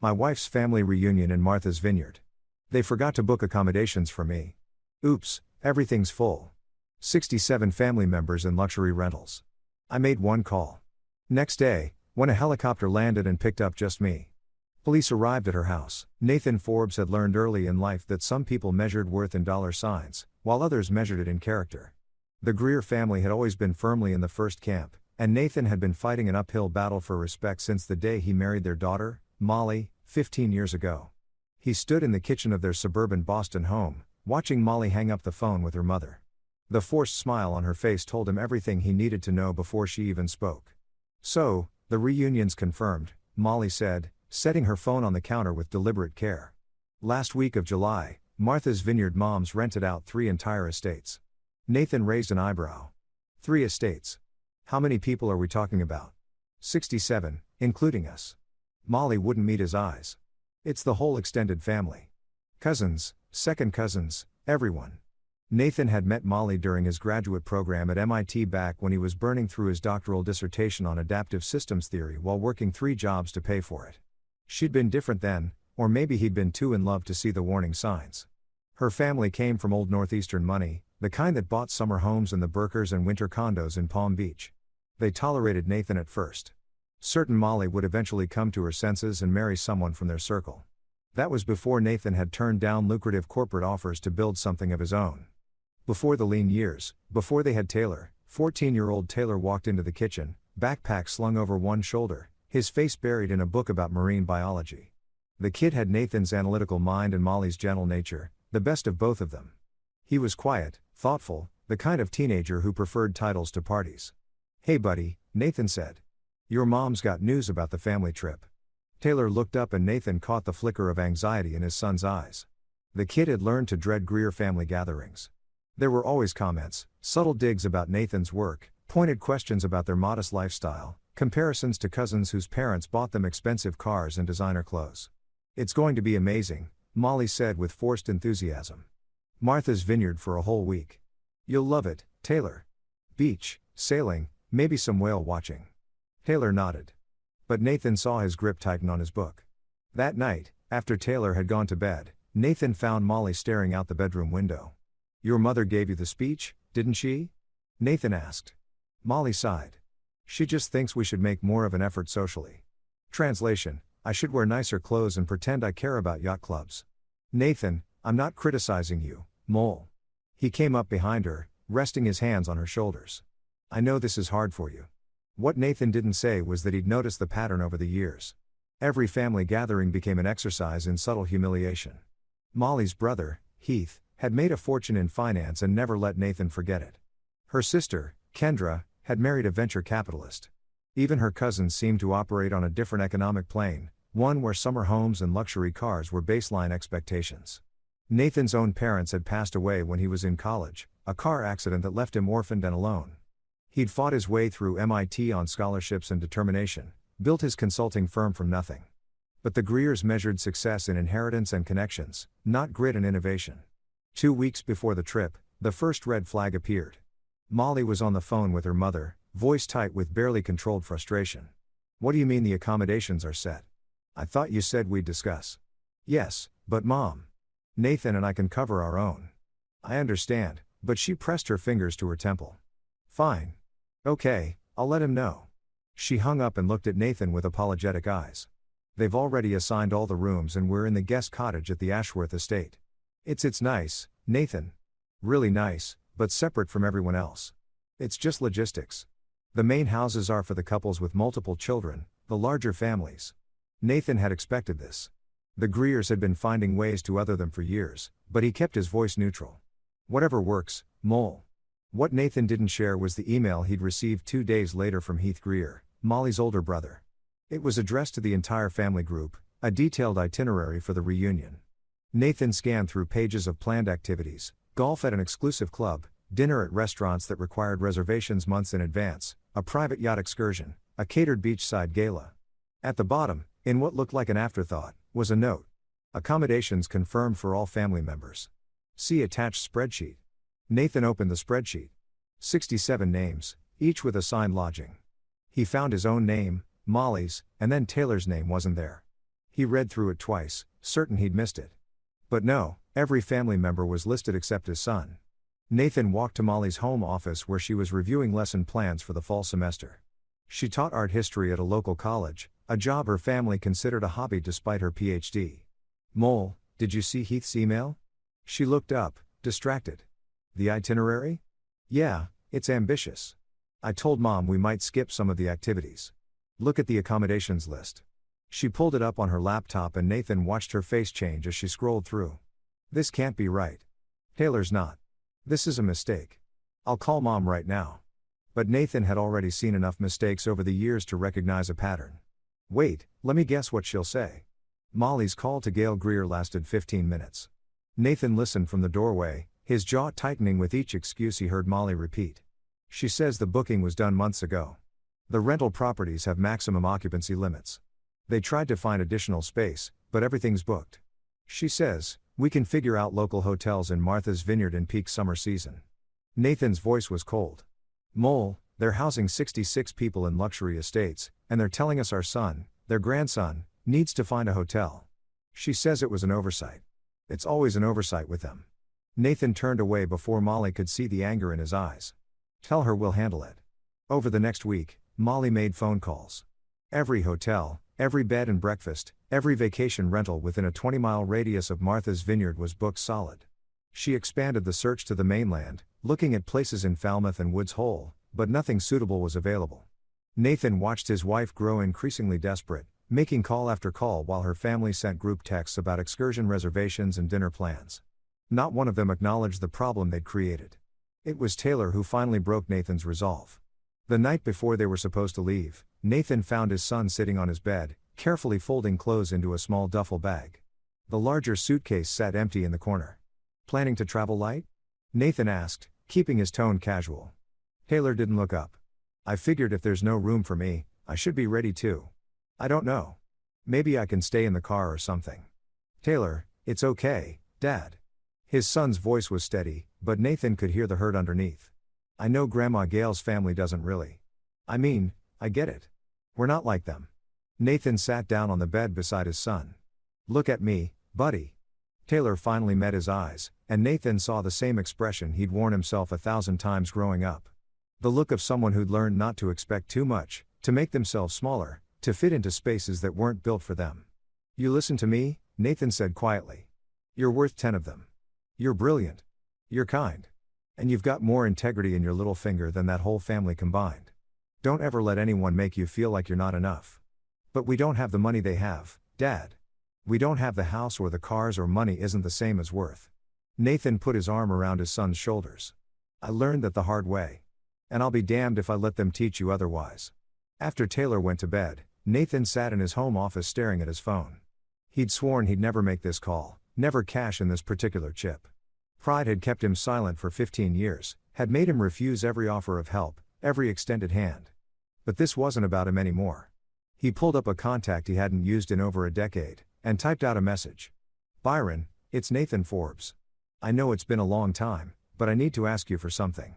My wife's family reunion in Martha's Vineyard. They forgot to book accommodations for me. Oops, everything's full. 67 family members in luxury rentals. I made one call. Next day, when a helicopter landed and picked up just me. Police arrived at her house. Nathan Forbes had learned early in life that some people measured worth in dollar signs, while others measured it in character. The Greer family had always been firmly in the first camp, and Nathan had been fighting an uphill battle for respect since the day he married their daughter, Molly, 15 years ago. He stood in the kitchen of their suburban Boston home, watching Molly hang up the phone with her mother. The forced smile on her face told him everything he needed to know before she even spoke. "So, the reunion's confirmed," Molly said, setting her phone on the counter with deliberate care. "Last week of July, Martha's Vineyard moms rented out 3 entire estates." Nathan raised an eyebrow. 3 estates? How many people are we talking about? 67, including us. Molly wouldn't meet his eyes. "It's the whole extended family. Cousins, second cousins, everyone." Nathan had met Molly during his graduate program at MIT back when he was burning through his doctoral dissertation on adaptive systems theory while working 3 jobs to pay for it. She'd been different then, or maybe he'd been too in love to see the warning signs. Her family came from old Northeastern money, the kind that bought summer homes in the Berkers and winter condos in Palm Beach. They tolerated Nathan at first. Certain Molly would eventually come to her senses and marry someone from their circle. That was before Nathan had turned down lucrative corporate offers to build something of his own. Before the lean years, before they had Taylor, 14-year-old Taylor walked into the kitchen, backpack slung over one shoulder, his face buried in a book about marine biology. The kid had Nathan's analytical mind and Molly's gentle nature, the best of both of them. He was quiet, thoughtful, the kind of teenager who preferred titles to parties. "Hey buddy," Nathan said. "Your mom's got news about the family trip." Taylor looked up and Nathan caught the flicker of anxiety in his son's eyes. The kid had learned to dread Greer family gatherings. There were always comments, subtle digs about Nathan's work, pointed questions about their modest lifestyle, comparisons to cousins whose parents bought them expensive cars and designer clothes. "It's going to be amazing," Molly said with forced enthusiasm. "Martha's Vineyard for a whole week. You'll love it, Taylor. Beach, sailing, maybe some whale watching." Taylor nodded. But Nathan saw his grip tighten on his book. That night, after Taylor had gone to bed, Nathan found Molly staring out the bedroom window. "Your mother gave you the speech, didn't she?" Nathan asked. Molly sighed. "She just thinks we should make more of an effort socially. Translation: I should wear nicer clothes and pretend I care about yacht clubs." "Nathan, I'm not criticizing you, Mole." He came up behind her, resting his hands on her shoulders. "I know this is hard for you." What Nathan didn't say was that he'd noticed the pattern over the years. Every family gathering became an exercise in subtle humiliation. Molly's brother, Heath, had made a fortune in finance and never let Nathan forget it. Her sister, Kendra, had married a venture capitalist. Even her cousins seemed to operate on a different economic plane, one where summer homes and luxury cars were baseline expectations. Nathan's own parents had passed away when he was in college, a car accident that left him orphaned and alone. He'd fought his way through MIT on scholarships and determination, built his consulting firm from nothing. But the Greers measured success in inheritance and connections, not grit and innovation. 2 weeks before the trip, the first red flag appeared. Molly was on the phone with her mother, voice tight with barely controlled frustration. "What do you mean the accommodations are set? I thought you said we'd discuss." "Yes, but Mom. Nathan and I can cover our own." "I understand," but she pressed her fingers to her temple. "Fine. Okay, I'll let him know." She hung up and looked at Nathan with apologetic eyes. "They've already assigned all the rooms and we're in the guest cottage at the Ashworth estate. It's nice, Nathan. Really nice, but separate from everyone else. It's just logistics. The main houses are for the couples with multiple children, the larger families." Nathan had expected this. The Greers had been finding ways to other them for years, but he kept his voice neutral. "Whatever works, Mole." What Nathan didn't share was the email he'd received 2 days later from Heath Greer, Molly's older brother. It was addressed to the entire family group, a detailed itinerary for the reunion. Nathan scanned through pages of planned activities: golf at an exclusive club, dinner at restaurants that required reservations months in advance, a private yacht excursion, a catered beachside gala. At the bottom, in what looked like an afterthought, was a note: "Accommodations confirmed for all family members. See attached spreadsheet." Nathan opened the spreadsheet. 67 names, each with assigned lodging. He found his own name, Molly's, and then Taylor's name wasn't there. He read through it twice, certain he'd missed it. But no, every family member was listed except his son. Nathan walked to Molly's home office where she was reviewing lesson plans for the fall semester. She taught art history at a local college, a job her family considered a hobby despite her PhD. "Mole, did you see Heath's email?" She looked up, distracted. "The itinerary? Yeah, it's ambitious. I told Mom we might skip some of the activities. Look at the accommodations list." She pulled it up on her laptop and Nathan watched her face change as she scrolled through. "This can't be right. Taylor's not. This is a mistake. I'll call Mom right now." But Nathan had already seen enough mistakes over the years to recognize a pattern. "Wait, let me guess what she'll say." Molly's call to Gail Greer lasted 15 minutes. Nathan listened from the doorway, his jaw tightening with each excuse he heard Molly repeat. "She says the booking was done months ago. The rental properties have maximum occupancy limits. They tried to find additional space, but everything's booked. She says, we can figure out local hotels in Martha's Vineyard in peak summer season." Nathan's voice was cold. "Mole, they're housing 66 people in luxury estates, and they're telling us our son, their grandson, needs to find a hotel. She says it was an oversight. It's always an oversight with them." Nathan turned away before Molly could see the anger in his eyes. "Tell her we'll handle it." Over the next week, Molly made phone calls. Every hotel, every bed and breakfast, every vacation rental within a 20-mile radius of Martha's Vineyard was booked solid. She expanded the search to the mainland, looking at places in Falmouth and Woods Hole, but nothing suitable was available. Nathan watched his wife grow increasingly desperate, making call after call while her family sent group texts about excursion reservations and dinner plans. Not one of them acknowledged the problem they'd created. It was Taylor who finally broke Nathan's resolve. The night before they were supposed to leave, Nathan found his son sitting on his bed, carefully folding clothes into a small duffel bag. The larger suitcase sat empty in the corner. "Planning to travel light?" Nathan asked, keeping his tone casual. Taylor didn't look up. "I figured if there's no room for me, I should be ready too. I don't know. Maybe I can stay in the car or something." "Taylor, it's okay, Dad." His son's voice was steady, but Nathan could hear the hurt underneath. "I know Grandma Gail's family doesn't really. I mean, I get it. We're not like them." Nathan sat down on the bed beside his son. "Look at me, buddy." Taylor finally met his eyes, and Nathan saw the same expression he'd worn himself 1,000 times growing up. The look of someone who'd learned not to expect too much, to make themselves smaller, to fit into spaces that weren't built for them. "You listen to me," Nathan said quietly. "You're worth 10 of them. You're brilliant. You're kind. And you've got more integrity in your little finger than that whole family combined. Don't ever let anyone make you feel like you're not enough. But we don't have the money they have, Dad. We don't have the house or the cars, or money isn't the same as worth." Nathan put his arm around his son's shoulders. "I learned that the hard way. And I'll be damned if I let them teach you otherwise." After Taylor went to bed, Nathan sat in his home office staring at his phone. He'd sworn he'd never make this call, never cash in this particular chip. Pride had kept him silent for 15 years, had made him refuse every offer of help, every extended hand. But this wasn't about him anymore. He pulled up a contact he hadn't used in over a decade, and typed out a message. "Byron, it's Nathan Forbes. I know it's been a long time, but I need to ask you for something.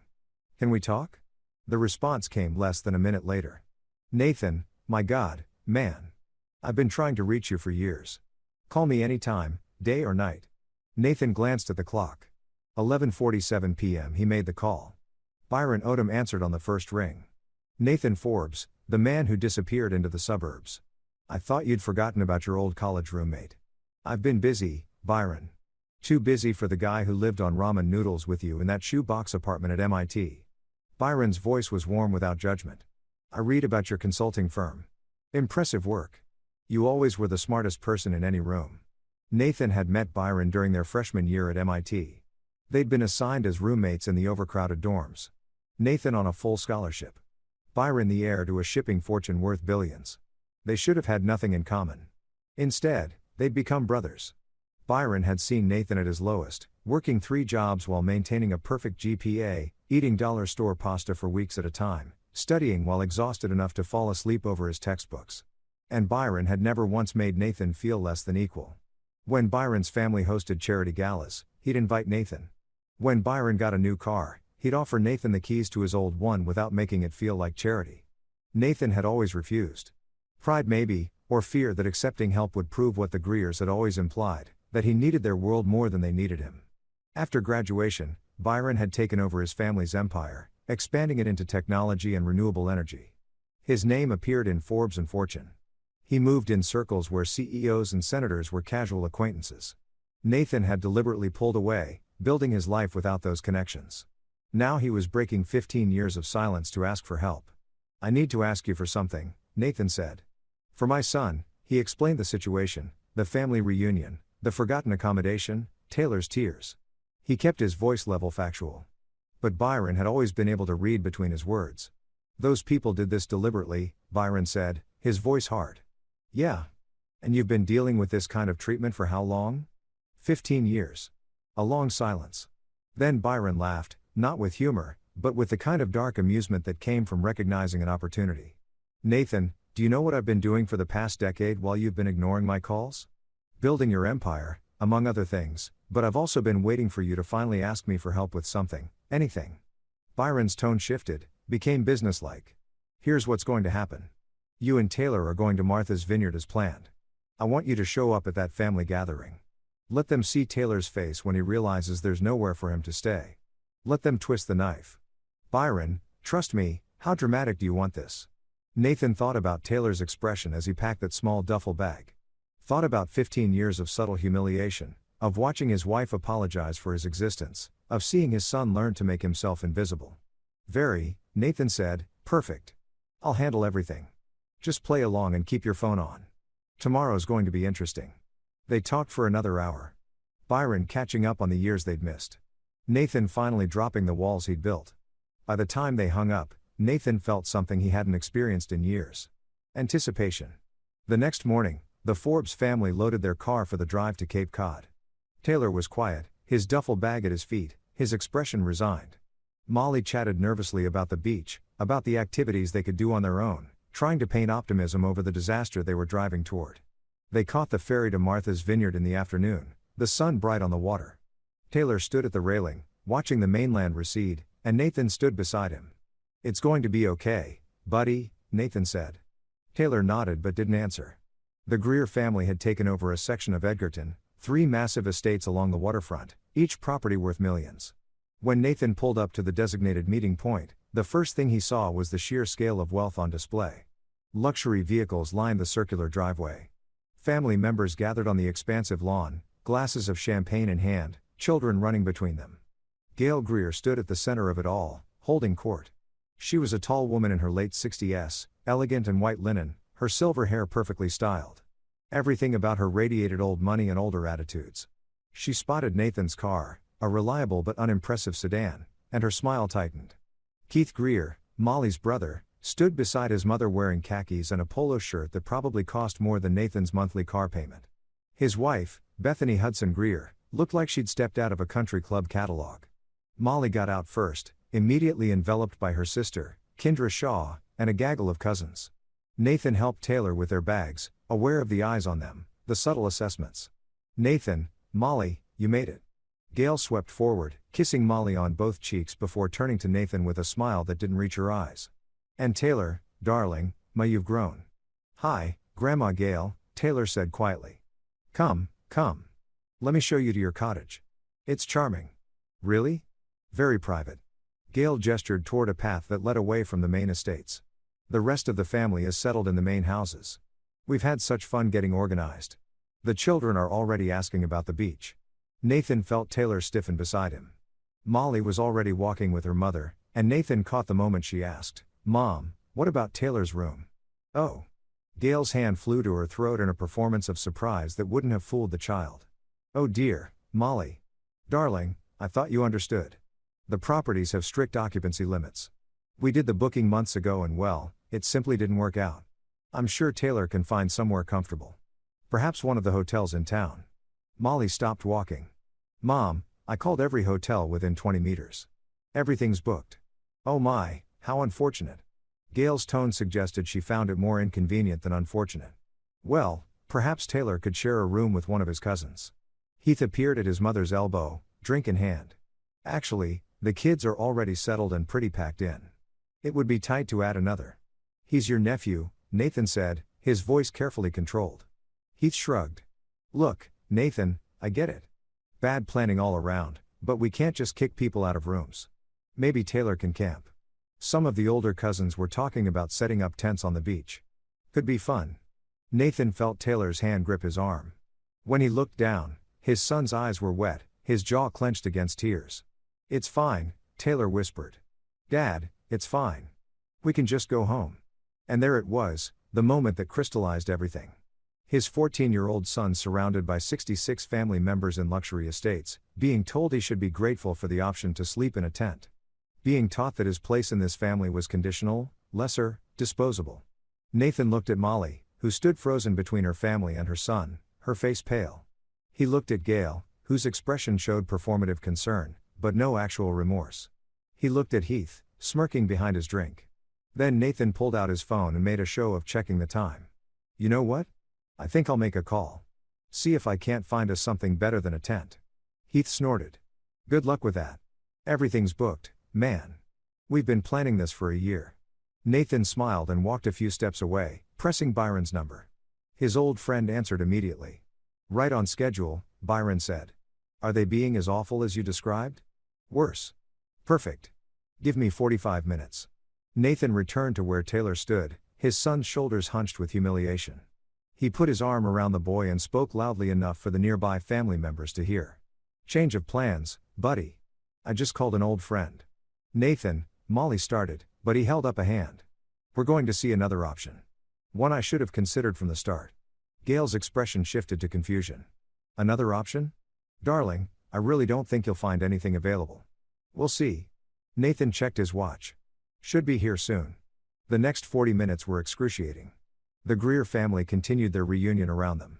Can we talk?" The response came less than a minute later. "Nathan, my God, man. I've been trying to reach you for years. Call me anytime, day or night." Nathan glanced at the clock. 11:47 p.m. He made the call. Byron Odom answered on the first ring. "Nathan Forbes, the man who disappeared into the suburbs. I thought you'd forgotten about your old college roommate. I've been busy, Byron. Too busy for the guy who lived on ramen noodles with you in that shoebox apartment at MIT." Byron's voice was warm without judgment. "I read about your consulting firm. Impressive work. You always were the smartest person in any room." Nathan had met Byron during their freshman year at MIT. They'd been assigned as roommates in the overcrowded dorms. Nathan on a full scholarship. Byron the heir to a shipping fortune worth billions. They should have had nothing in common. Instead, they'd become brothers. Byron had seen Nathan at his lowest, working 3 jobs while maintaining a perfect GPA, eating dollar store pasta for weeks at a time, studying while exhausted enough to fall asleep over his textbooks. And Byron had never once made Nathan feel less than equal. When Byron's family hosted charity galas, he'd invite Nathan. When Byron got a new car, he'd offer Nathan the keys to his old one without making it feel like charity. Nathan had always refused. Pride maybe, Or fear that accepting help would prove what the Greers had always implied, that he needed their world more than they needed him. After graduation, Byron had taken over his family's empire, expanding it into technology and renewable energy. His name appeared in Forbes and Fortune. He moved in circles where CEOs and senators were casual acquaintances. Nathan had deliberately pulled away, building his life without those connections. Now he was breaking 15 years of silence to ask for help. "I need to ask you for something," Nathan said. "For my son," he explained the situation, the family reunion, the forgotten accommodation, Taylor's tears. He kept his voice level factual. But Byron had always been able to read between his words. "Those people did this deliberately," Byron said, his voice hard. "Yeah. And you've been dealing with this kind of treatment for how long?" 15 years. A long silence. Then Byron laughed, not with humor, but with the kind of dark amusement that came from recognizing an opportunity. "Nathan, do you know what I've been doing for the past decade while you've been ignoring my calls? Building your empire, among other things, but I've also been waiting for you to finally ask me for help with something, anything." Byron's tone shifted, became businesslike. "Here's what's going to happen. You and Taylor are going to Martha's Vineyard as planned. I want you to show up at that family gathering. Let them see Taylor's face when he realizes there's nowhere for him to stay. Let them twist the knife." "Byron, trust me, how dramatic do you want this?" Nathan thought about Taylor's expression as he packed that small duffel bag. Thought about 15 years of subtle humiliation, of watching his wife apologize for his existence, of seeing his son learn to make himself invisible. "Very," Nathan said, "perfect. I'll handle everything. Just play along and keep your phone on. Tomorrow's going to be interesting." They talked for another hour. Byron catching up on the years they'd missed. Nathan finally dropping the walls he'd built. By the time they hung up, Nathan felt something he hadn't experienced in years. Anticipation. The next morning, the Forbes family loaded their car for the drive to Cape Cod. Taylor was quiet, his duffel bag at his feet, his expression resigned. Molly chatted nervously about the beach, about the activities they could do on their own, trying to paint optimism over the disaster they were driving toward. They caught the ferry to Martha's Vineyard in the afternoon, the sun bright on the water. Taylor stood at the railing, watching the mainland recede, and Nathan stood beside him. "It's going to be okay, buddy," Nathan said. Taylor nodded but didn't answer. The Greer family had taken over a section of Edgerton, 3 massive estates along the waterfront, each property worth millions. When Nathan pulled up to the designated meeting point, the first thing he saw was the sheer scale of wealth on display. Luxury vehicles lined the circular driveway. Family members gathered on the expansive lawn, glasses of champagne in hand, children running between them. Gail Greer stood at the center of it all, holding court. She was a tall woman in her late 60s, elegant in white linen, her silver hair perfectly styled. Everything about her radiated old money and older attitudes. She spotted Nathan's car, a reliable but unimpressive sedan, and her smile tightened. Keith Greer, Molly's brother, stood beside his mother wearing khakis and a polo shirt that probably cost more than Nathan's monthly car payment. His wife, Bethany Hudson Greer, looked like she'd stepped out of a country club catalog. Molly got out first, immediately enveloped by her sister, Kendra Shaw, and a gaggle of cousins. Nathan helped Taylor with their bags, aware of the eyes on them, the subtle assessments. "Nathan, Molly, you made it." Gail swept forward, kissing Molly on both cheeks before turning to Nathan with a smile that didn't reach her eyes. "And Taylor, darling, you've grown." "Hi, Grandma Gail," Taylor said quietly. Come. Let me show you to your cottage. It's charming." "Really?" "Very private." Gail gestured toward a path that led away from the main estates. "The rest of the family is settled in the main houses. We've had such fun getting organized. The children are already asking about the beach." Nathan felt Taylor stiffen beside him. Molly was already walking with her mother, and Nathan caught the moment she asked, "Mom, what about Taylor's room?" "Oh." Gail's hand flew to her throat in a performance of surprise that wouldn't have fooled the child. "Oh dear, Molly. Darling, I thought you understood. The properties have strict occupancy limits. We did the booking months ago and well, it simply didn't work out. I'm sure Taylor can find somewhere comfortable. Perhaps one of the hotels in town." Molly stopped walking. "Mom, I called every hotel within 20 meters. Everything's booked." "Oh my, how unfortunate." Gail's tone suggested she found it more inconvenient than unfortunate. "Well, perhaps Taylor could share a room with one of his cousins." Heath appeared at his mother's elbow, drink in hand. "Actually, the kids are already settled and pretty packed in. It would be tight to add another." "He's your nephew," Nathan said, his voice carefully controlled. Heath shrugged. Look, Nathan, I get it. Bad planning all around, but we can't just kick people out of rooms. Maybe Taylor can camp. Some of the older cousins were talking about setting up tents on the beach. Could be fun. Nathan felt Taylor's hand grip his arm. When he looked down, his son's eyes were wet, his jaw clenched against tears. It's fine, Taylor whispered. Dad, it's fine. We can just go home. And there it was, the moment that crystallized everything. His 14-year-old son surrounded by 66 family members in luxury estates, being told he should be grateful for the option to sleep in a tent. Being taught that his place in this family was conditional, lesser, disposable. Nathan looked at Molly, who stood frozen between her family and her son, her face pale. He looked at Gail, whose expression showed performative concern, but no actual remorse. He looked at Heath, smirking behind his drink. Then Nathan pulled out his phone and made a show of checking the time. You know what? I think I'll make a call. See if I can't find us something better than a tent. Heath snorted. Good luck with that. Everything's booked, man. We've been planning this for a year. Nathan smiled and walked a few steps away, pressing Byron's number. His old friend answered immediately. Right on schedule, Byron said. Are they being as awful as you described? Worse. Perfect. Give me 45 minutes. Nathan returned to where Taylor stood, his son's shoulders hunched with humiliation. He put his arm around the boy and spoke loudly enough for the nearby family members to hear. Change of plans, buddy. I just called an old friend. Nathan, Molly started, but he held up a hand. We're going to see another option. One I should have considered from the start. Gail's expression shifted to confusion. Another option? Darling, I really don't think you'll find anything available. We'll see. Nathan checked his watch. Should be here soon. The next 40 minutes were excruciating. The Greer family continued their reunion around them.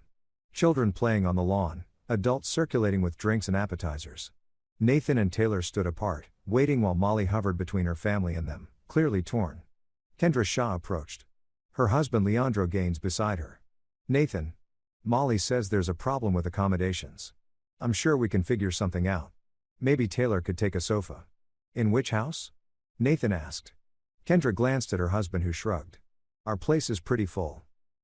Children playing on the lawn, adults circulating with drinks and appetizers. Nathan and Taylor stood apart, waiting while Molly hovered between her family and them, clearly torn. Kendra Shah approached. Her husband Leandro Gaines beside her. Nathan. Molly says there's a problem with accommodations. I'm sure we can figure something out. Maybe Taylor could take a sofa. In which house? Nathan asked. Kendra glanced at her husband who shrugged. Our place is pretty full.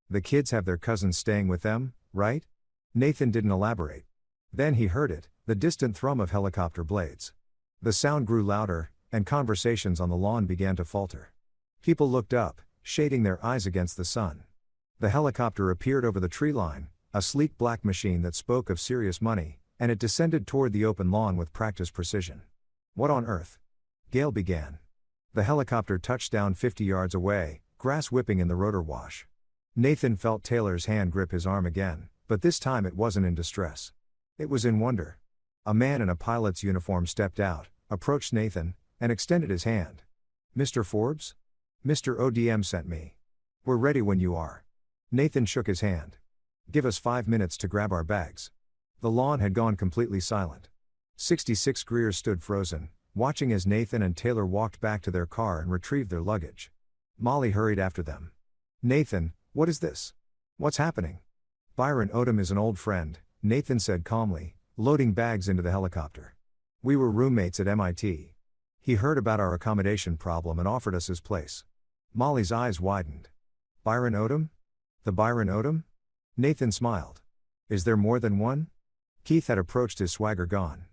The kids have their cousins staying with them, right? Nathan didn't elaborate. Then he heard it, the distant thrum of helicopter blades. The sound grew louder, and conversations on the lawn began to falter. People looked up, shading their eyes against the sun. The helicopter appeared over the tree line, a sleek black machine that spoke of serious money, and it descended toward the open lawn with practiced precision. What on earth? Gail began. The helicopter touched down 50 yards away, grass whipping in the rotor wash. Nathan felt Taylor's hand grip his arm again, but this time it wasn't in distress. It was in wonder. A man in a pilot's uniform stepped out, approached Nathan, and extended his hand. Mr. Forbes? Mr. ODM sent me. We're ready when you are. Nathan shook his hand. Give us 5 minutes to grab our bags. The lawn had gone completely silent. 66 Greers stood frozen, watching as Nathan and Taylor walked back to their car and retrieved their luggage. Molly hurried after them. Nathan, what is this? What's happening? Byron Odom is an old friend, Nathan said calmly, loading bags into the helicopter. We were roommates at MIT. He heard about our accommodation problem and offered us his place. Molly's eyes widened. Byron Odom? The Byron Odom? Nathan smiled. Is there more than one? Keith had approached, his swagger gone.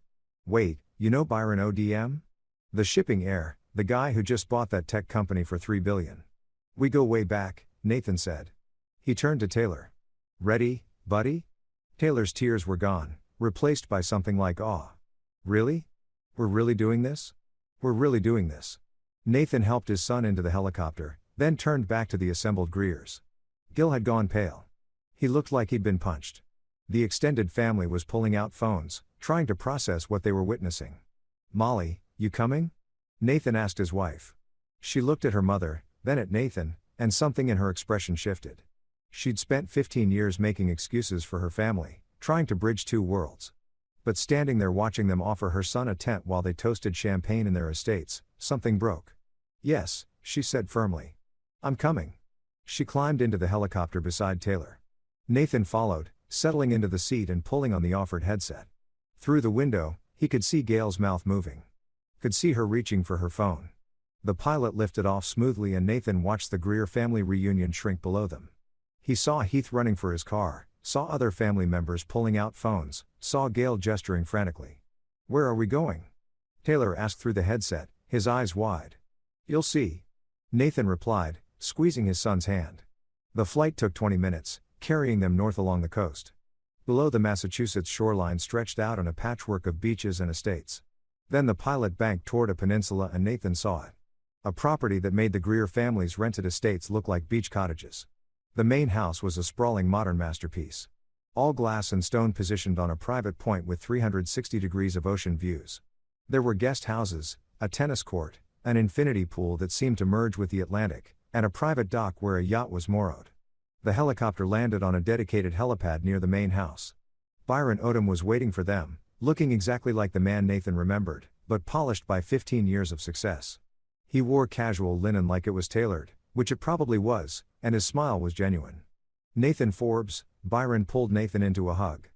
Wait, you know Byron ODM? The shipping heir, the guy who just bought that tech company for $3 billion. We go way back, Nathan said. He turned to Taylor. Ready, buddy? Taylor's tears were gone, replaced by something like awe. Really? We're really doing this? We're really doing this. Nathan helped his son into the helicopter, then turned back to the assembled Greers. Gil had gone pale. He looked like he'd been punched. The extended family was pulling out phones, trying to process what they were witnessing. Molly, you coming? Nathan asked his wife. She looked at her mother, then at Nathan, and something in her expression shifted. She'd spent 15 years making excuses for her family, trying to bridge two worlds. But standing there watching them offer her son a tent while they toasted champagne in their estates, something broke. Yes, she said firmly. I'm coming. She climbed into the helicopter beside Taylor. Nathan followed, settling into the seat and pulling on the offered headset. Through the window, he could see Gail's mouth moving. Could see her reaching for her phone. The pilot lifted off smoothly and Nathan watched the Greer family reunion shrink below them. He saw Heath running for his car, saw other family members pulling out phones, saw Gail gesturing frantically. "Where are we going?" Taylor asked through the headset, his eyes wide. "You'll see," Nathan replied, squeezing his son's hand. The flight took 20 minutes, carrying them north along the coast. Below, the Massachusetts shoreline stretched out in a patchwork of beaches and estates. Then the pilot banked toward a peninsula and Nathan saw it. A property that made the Greer family's rented estates look like beach cottages. The main house was a sprawling modern masterpiece. All glass and stone, positioned on a private point with 360 degrees of ocean views. There were guest houses, a tennis court, an infinity pool that seemed to merge with the Atlantic, and a private dock where a yacht was moored. The helicopter landed on a dedicated helipad near the main house. Byron Odom was waiting for them, looking exactly like the man Nathan remembered, but polished by 15 years of success. He wore casual linen like it was tailored, which it probably was, and his smile was genuine. "Nathan Forbes," Byron pulled Nathan into a hug.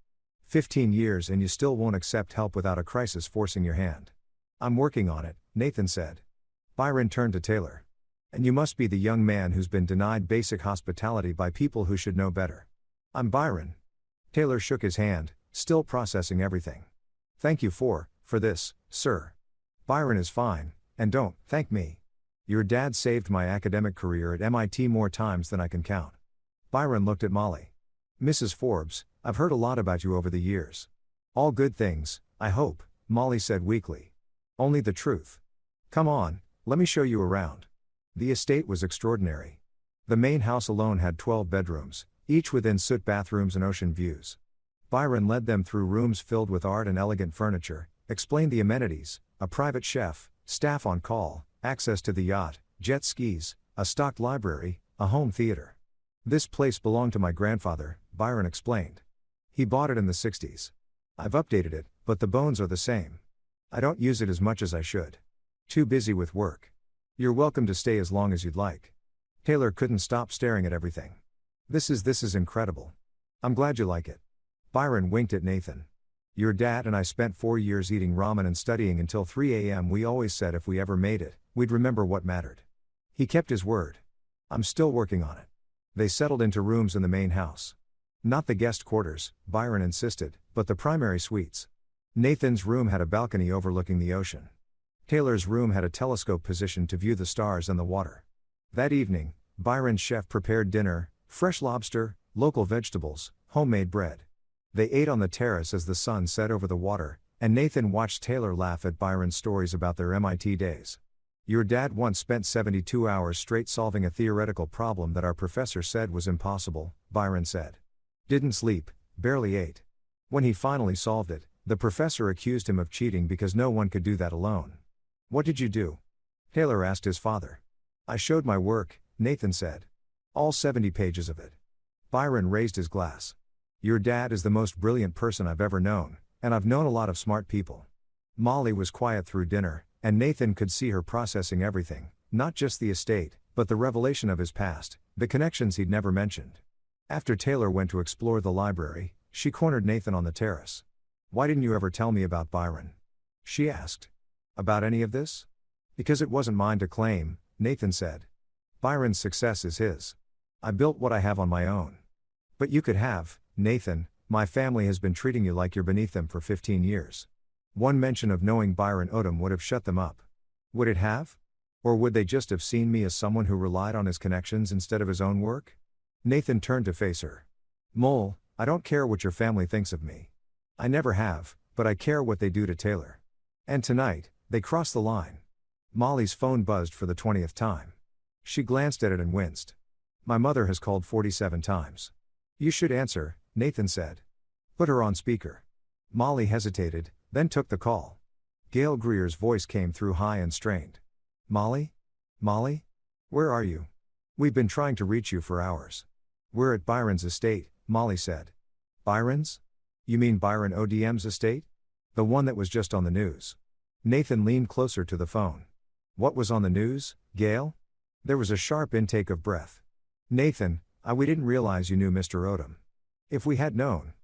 15 years and you still won't accept help without a crisis forcing your hand." "I'm working on it," Nathan said. Byron turned to Taylor. "And you must be the young man who's been denied basic hospitality by people who should know better." "I'm Byron." Taylor shook his hand, still processing everything. "Thank you for this, sir." "Byron is fine, and don't thank me. Your dad saved my academic career at MIT more times than I can count." Byron looked at Molly. "Mrs. Forbes, I've heard a lot about you over the years." "All good things, I hope," Molly said weakly. "Only the truth. Come on, let me show you around." The estate was extraordinary. The main house alone had 12 bedrooms, each with en-suite bathrooms and ocean views. Byron led them through rooms filled with art and elegant furniture, explained the amenities: a private chef, staff on call, access to the yacht, jet skis, a stocked library, a home theater. "This place belonged to my grandfather," Byron explained. "He bought it in the 60s. I've updated it, but the bones are the same. I don't use it as much as I should. Too busy with work. You're welcome to stay as long as you'd like." Taylor couldn't stop staring at everything. This is incredible. "I'm glad you like it." Byron winked at Nathan. "Your dad and I spent 4 years eating ramen and studying until 3 a.m. We always said if we ever made it, we'd remember what mattered. He kept his word. I'm still working on it." They settled into rooms in the main house. "Not the guest quarters," Byron insisted, "but the primary suites." Nathan's room had a balcony overlooking the ocean. Taylor's room had a telescope positioned to view the stars and the water. That evening, Byron's chef prepared dinner: fresh lobster, local vegetables, homemade bread. They ate on the terrace as the sun set over the water, and Nathan watched Taylor laugh at Byron's stories about their MIT days. "Your dad once spent 72 hours straight solving a theoretical problem that our professor said was impossible," Byron said. "Didn't sleep, barely ate. When he finally solved it, the professor accused him of cheating because no one could do that alone." "What did you do?" Taylor asked his father. "I showed my work," Nathan said. "All 70 pages of it." Byron raised his glass. "Your dad is the most brilliant person I've ever known, and I've known a lot of smart people." Molly was quiet through dinner, and Nathan could see her processing everything, not just the estate, but the revelation of his past, the connections he'd never mentioned. After Taylor went to explore the library, she cornered Nathan on the terrace. "Why didn't you ever tell me about Byron?" she asked. "About any of this?" "Because it wasn't mine to claim," Nathan said. "Byron's success is his. I built what I have on my own." "But you could have, Nathan. My family has been treating you like you're beneath them for 15 years. One mention of knowing Byron Odom would have shut them up." "Would it have? Or would they just have seen me as someone who relied on his connections instead of his own work?" Nathan turned to face her. "Mole, I don't care what your family thinks of me. I never have, but I care what they do to Taylor. And tonight, they crossed the line." Molly's phone buzzed for the 20th time. She glanced at it and winced. "My mother has called 47 times. "You should answer," Nathan said. "Put her on speaker." Molly hesitated, then took the call. Gail Greer's voice came through high and strained. "Molly? Molly? Where are you? We've been trying to reach you for hours." "We're at Byron's estate," Molly said. "Byron's? You mean Byron ODM's estate? The one that was just on the news?" Nathan leaned closer to the phone. "What was on the news, Gail?" There was a sharp intake of breath. "Nathan, we didn't realize you knew Mr. Odom. If we had known.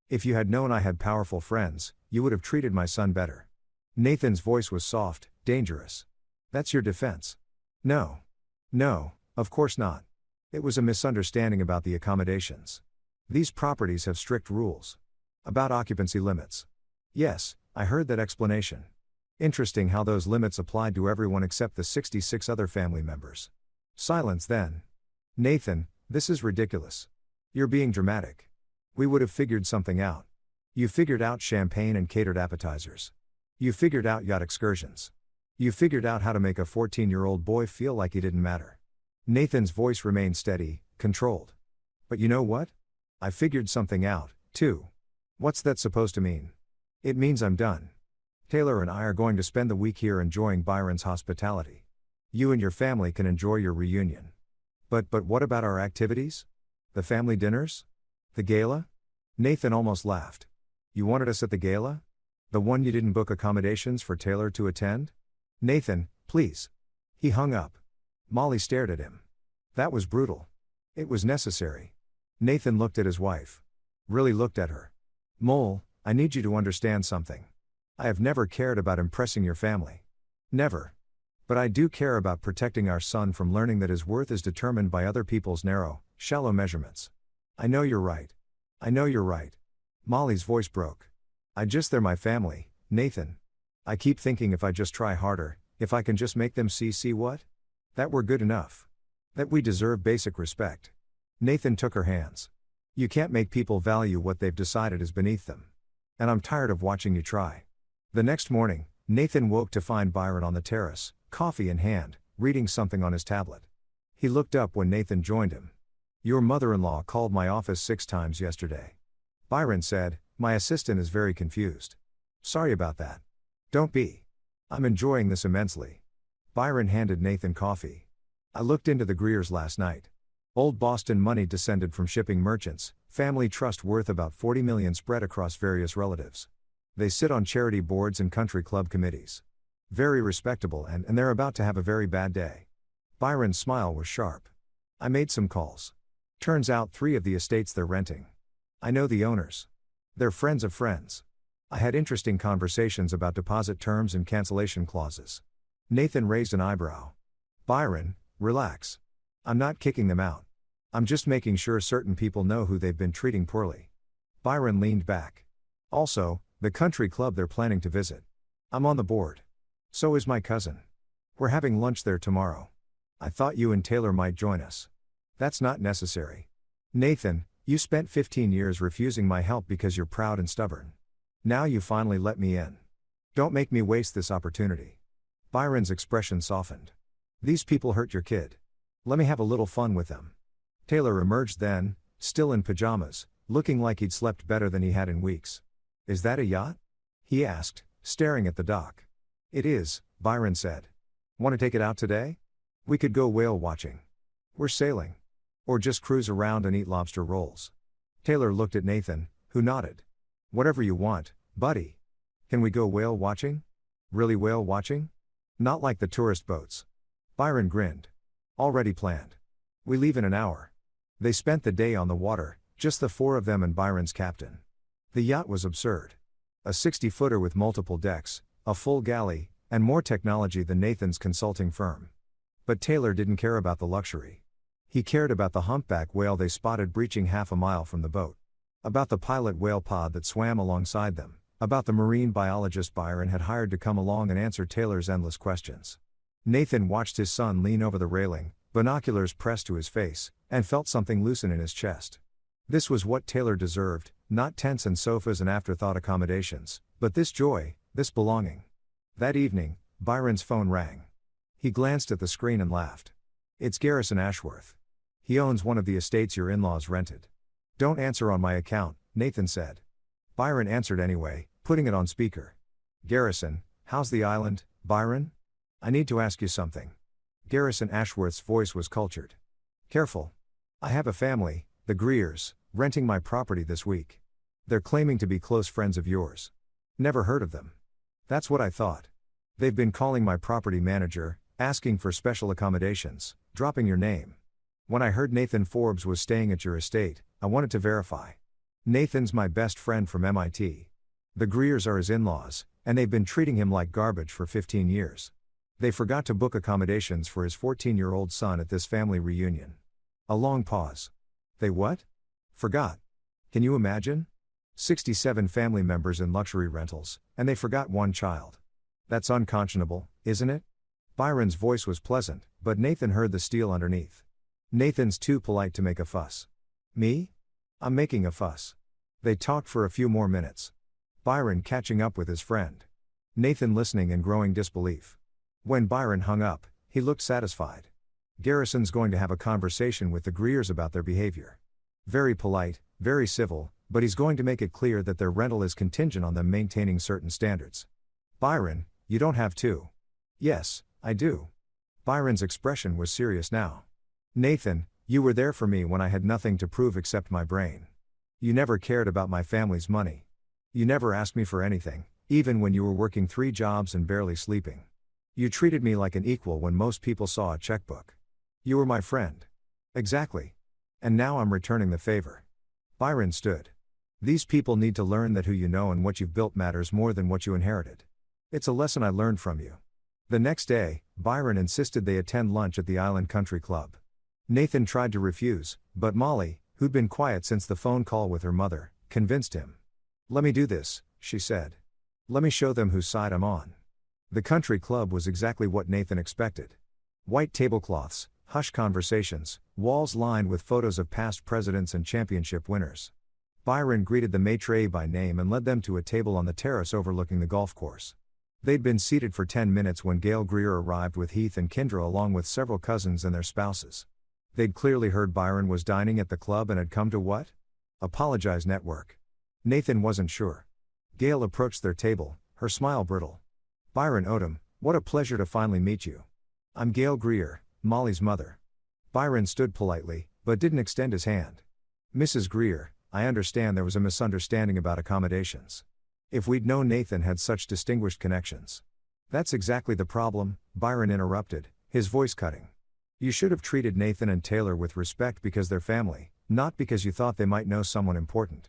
If you had known I had powerful friends, you would have treated my son better." Nathan's voice was soft, dangerous. "That's your defense?" "No. No, of course not. It was a misunderstanding about the accommodations. These properties have strict rules. About occupancy limits. Yes, I heard that explanation. Interesting how those limits applied to everyone except the 66 other family members. Silence then. Nathan, this is ridiculous. You're being dramatic. We would have figured something out. You figured out champagne and catered appetizers. You figured out yacht excursions. You figured out how to make a 14-year-old boy feel like he didn't matter. Nathan's voice remained steady, controlled. But you know what? I figured something out, too. What's that supposed to mean? It means I'm done. Taylor and I are going to spend the week here enjoying Byron's hospitality. You and your family can enjoy your reunion. But what about our activities? The family dinners? The gala? Nathan almost laughed. You wanted us at the gala? The one you didn't book accommodations for Taylor to attend? Nathan, please. He hung up. Molly stared at him. That was brutal. It was necessary. Nathan looked at his wife. Really looked at her. Mole, I need you to understand something. I have never cared about impressing your family. Never. But I do care about protecting our son from learning that his worth is determined by other people's narrow, shallow measurements. I know you're right. I know you're right. Molly's voice broke. They're my family, Nathan. I keep thinking if I just try harder, if I can just make them see what? That we're good enough. That we deserve basic respect. Nathan took her hands. You can't make people value what they've decided is beneath them. And I'm tired of watching you try. The next morning, Nathan woke to find Byron on the terrace, coffee in hand, reading something on his tablet. He looked up when Nathan joined him. Your mother-in-law called my office 6 times yesterday. Byron said, my assistant is very confused. Sorry about that. Don't be. I'm enjoying this immensely. Byron handed Nathan coffee. I looked into the Greers last night. Old Boston money descended from shipping merchants, family trust worth about $40 million spread across various relatives. They sit on charity boards and country club committees. Very respectable and they're about to have a very bad day. Byron's smile was sharp. I made some calls. Turns out 3 of the estates they're renting. I know the owners. They're friends of friends. I had interesting conversations about deposit terms and cancellation clauses. Nathan raised an eyebrow. Byron, relax. I'm not kicking them out. I'm just making sure certain people know who they've been treating poorly. Byron leaned back. Also, the country club they're planning to visit. I'm on the board. So is my cousin. We're having lunch there tomorrow. I thought you and Taylor might join us. That's not necessary. Nathan, you spent 15 years refusing my help because you're proud and stubborn. Now you finally let me in. Don't make me waste this opportunity. Byron's expression softened. These people hurt your kid. Let me have a little fun with them. Taylor emerged then, still in pajamas, looking like he'd slept better than he had in weeks. Is that a yacht? He asked, staring at the dock. It is, Byron said. Want to take it out today? We could go whale watching. We're sailing. Or just cruise around and eat lobster rolls. Taylor looked at Nathan, who nodded. Whatever you want, buddy. Can we go whale watching? Really whale watching? Not like the tourist boats. Byron grinned. Already planned. We leave in an hour. They spent the day on the water, just the 4 of them and Byron's captain. The yacht was absurd. A 60-footer with multiple decks, a full galley, and more technology than Nathan's consulting firm. But Taylor didn't care about the luxury. He cared about the humpback whale they spotted breaching half a mile from the boat. About the pilot whale pod that swam alongside them. About the marine biologist Byron had hired to come along and answer Taylor's endless questions. Nathan watched his son lean over the railing, binoculars pressed to his face, and felt something loosen in his chest. This was what Taylor deserved, not tents and sofas and afterthought accommodations, but this joy, this belonging. That evening, Byron's phone rang. He glanced at the screen and laughed. It's Garrison Ashworth. He owns one of the estates your in-laws rented. Don't answer on my account, Nathan said. Byron answered anyway, putting it on speaker. Garrison, how's the island, Byron? I need to ask you something. Garrison Ashworth's voice was cultured. Careful. I have a family, the Greers, renting my property this week. They're claiming to be close friends of yours. Never heard of them. That's what I thought. They've been calling my property manager, asking for special accommodations, dropping your name. When I heard Nathan Forbes was staying at your estate, I wanted to verify. Nathan's my best friend from MIT. The Greers are his in-laws, and they've been treating him like garbage for 15 years. They forgot to book accommodations for his 14-year-old son at this family reunion. A long pause. They what? Forgot. Can you imagine? 67 family members in luxury rentals, and they forgot one child. That's unconscionable, isn't it? Byron's voice was pleasant, but Nathan heard the steel underneath. Nathan's too polite to make a fuss. Me? I'm making a fuss. They talked for a few more minutes. Byron catching up with his friend. Nathan listening in growing disbelief. When Byron hung up, he looked satisfied. Garrison's going to have a conversation with the Greers about their behavior. Very polite, very civil, but he's going to make it clear that their rental is contingent on them maintaining certain standards. Byron, you don't have to. Yes, I do. Byron's expression was serious now. Nathan, you were there for me when I had nothing to prove except my brain. You never cared about my family's money. You never asked me for anything, even when you were working 3 jobs and barely sleeping. You treated me like an equal when most people saw a checkbook. You were my friend. Exactly. And now I'm returning the favor. Byron stood. These people need to learn that who you know and what you've built matters more than what you inherited. It's a lesson I learned from you. The next day, Byron insisted they attend lunch at the Island Country Club. Nathan tried to refuse, but Molly, who'd been quiet since the phone call with her mother, convinced him. Let me do this, she said. Let me show them whose side I'm on. The country club was exactly what Nathan expected. White tablecloths, hushed conversations, walls lined with photos of past presidents and championship winners. Byron greeted the maitre by name and led them to a table on the terrace overlooking the golf course. They'd been seated for 10 minutes when Gail Greer arrived with Heath and Kendra along with several cousins and their spouses. They'd clearly heard Byron was dining at the club and had come to what? Apologize network. Nathan wasn't sure. Gail approached their table, her smile brittle. Byron Odom, what a pleasure to finally meet you. I'm Gail Greer, Molly's mother. Byron stood politely, but didn't extend his hand. Mrs. Greer, I understand there was a misunderstanding about accommodations. If we'd known Nathan had such distinguished connections. That's exactly the problem, Byron interrupted, his voice cutting. You should have treated Nathan and Taylor with respect because they're family, not because you thought they might know someone important.